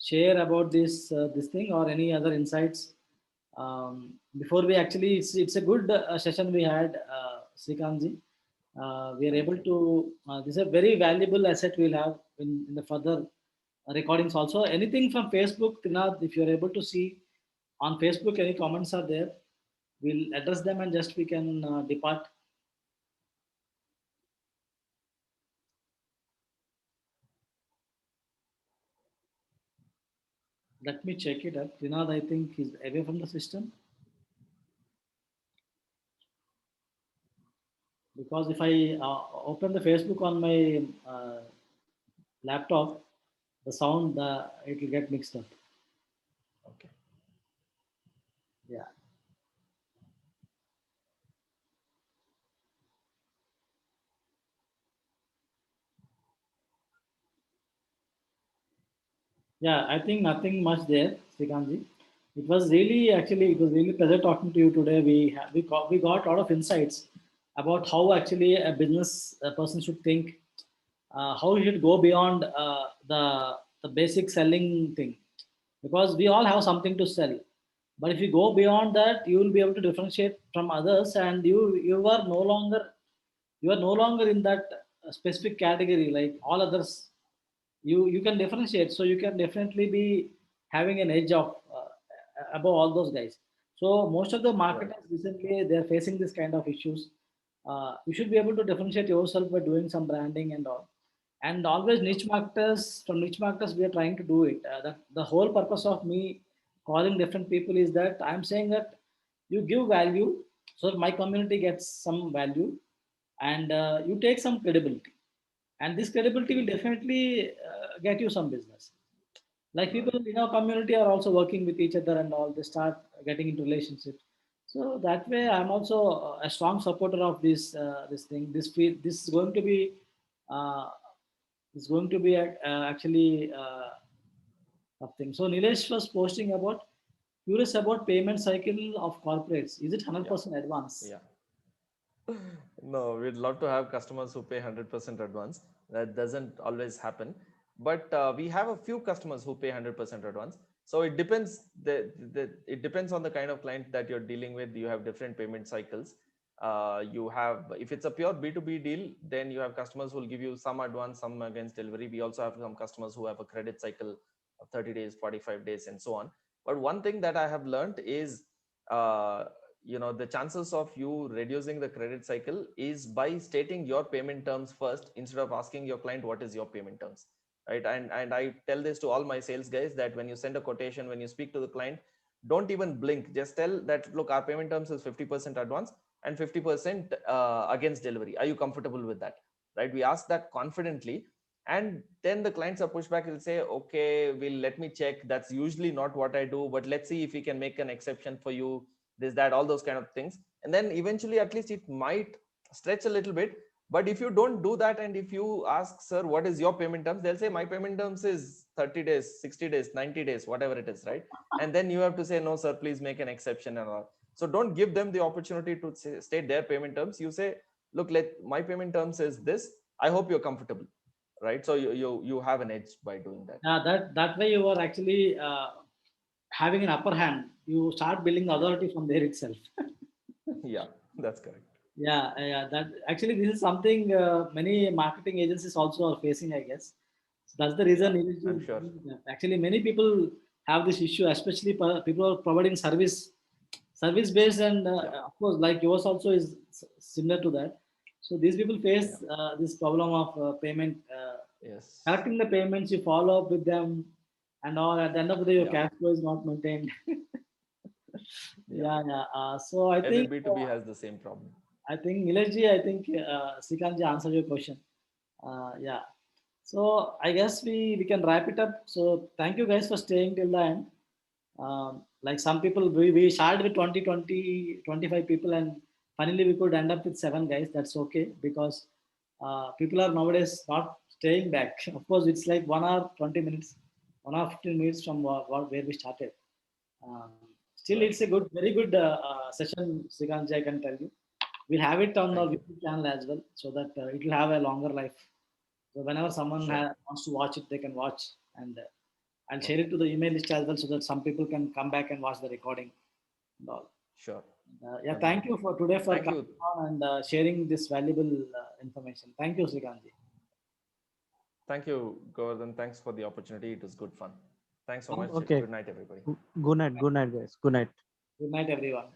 S1: share about this thing or any other insights? Before we actually, it's a good session we had, Srikanth ji. We are
S2: Thank
S1: able
S2: you.
S1: to, this is a very valuable asset we'll have in the further recordings also. Anything from Facebook, Trinath, if you're able to see on Facebook, any comments are there, we'll address them and just we can depart. Let me check it up. Trinath, I think, is away from the system because if I open the Facebook on my laptop, the sound, it will get mixed up.
S2: Okay.
S1: Yeah. Yeah, I think nothing much there, Srikanth. It was really pleasure talking to you today. We got a lot of insights about how actually a business person should think, how he should go beyond the basic selling thing, because we all have something to sell. But if you go beyond that, you will be able to differentiate from others, and you are no longer you are no longer in that specific category like all others. You can differentiate, so you can definitely be having an edge of above all those guys. So most of the
S2: Right.
S1: marketers recently they're facing this kind of issues. You should be able to differentiate yourself by doing some branding and all. And always niche marketers, from niche marketers we are trying to do it. The whole purpose of me calling different people is that I'm saying that you give value so that my community gets some value, and you take some credibility, and this credibility will definitely get you some business. Like
S2: Right.
S1: people in our community are also working with each other and all, they start getting into relationships. So that way I'm also a strong supporter of this thing. This is going to be uh, is going to be actually something. So Nilesh was posting about, curious about payment cycle of corporates. Is it
S2: Yeah.
S1: 100% advance?
S2: Yeah. No, we'd love to have customers who pay 100% advance. That doesn't always happen. But we have a few customers who pay 100% advance. So it depends. It depends on the kind of client that you're dealing with. You have different payment cycles. You have, if it's a pure B2B deal, then you have customers who will give you some advance, some against delivery. We also have some customers who have a credit cycle of 30 days, 45 days, and so on. But one thing that I have learned is, uh, the chances of you reducing the credit cycle is by stating your payment terms first instead of asking your client what is your payment terms, right? And I tell this to all my sales guys, that when you send a quotation, when you speak to the client, don't even blink, just tell that, look, our payment terms is 50% advance and 50% against delivery. Are you comfortable with that? Right? We ask that confidently, and then the clients are pushed back, will say, okay, will let me check. That's usually not what I do, but let's see if we can make an exception for you, this, that, all those kind of things. And then eventually at least it might stretch a little bit. But if you don't do that, and if you ask, sir, what is your payment terms, they'll say my payment terms is 30 days, 60 days, 90 days, whatever it is, right? And then you have to say, no sir, please make an exception and all. So don't give them the opportunity to state their payment terms. You say, look, my payment terms is this, I hope you're comfortable, right? So you have an edge by doing that.
S1: That way you are actually having an upper hand. You start building
S2: Yeah.
S1: authority from there itself.
S2: Yeah, that's correct.
S1: Yeah. That actually this is something many marketing agencies also are facing, I guess. So that's the
S2: Yeah,
S1: reason.
S2: I'm sure.
S1: Actually, many people have this issue, especially people are providing service based, and
S2: Yeah.
S1: of course, like yours also is similar to that. So these people
S2: Yeah.
S1: face this problem of payment,
S2: Yes.
S1: collecting the payments. You follow up with them, and all. At the end of the day, your
S2: Yeah.
S1: cash flow is not maintained.
S2: Yeah.
S1: Yeah. So I
S2: Every
S1: think.
S2: B2B has the same problem.
S1: I think Nilesh I think Srikanth answered your question. Yeah. So I guess we can wrap it up. So thank you guys for staying till the end. Like some people, we started with 25 people, and finally we could end up with 7 guys. That's okay, because people are nowadays not staying back. Of course, it's like 1 hour 20 minutes, 1 hour 15 minutes from where we started. Um, Still,
S2: Right.
S1: it's a very good session, Srikanth. I can tell you. We'll have it on our
S2: Thank you.
S1: YouTube channel as well, so that it will have a longer life. So whenever someone
S2: Sure.
S1: wants to watch it, they can watch, and I'll share
S2: Okay.
S1: it to the email list as well, so that some people can come back and watch the recording and all.
S2: Sure.
S1: Yeah, thank you
S2: Absolutely.
S1: for today for
S2: Thank
S1: coming
S2: you.
S1: on and sharing this valuable information. Thank you, Srikanth.
S2: Thank you, Govardhan. Thanks for the opportunity. It was good fun. Thanks so much.
S3: Okay.
S2: Good night, everybody.
S3: Good night. Good night, guys. Good night.
S1: Good night, everyone.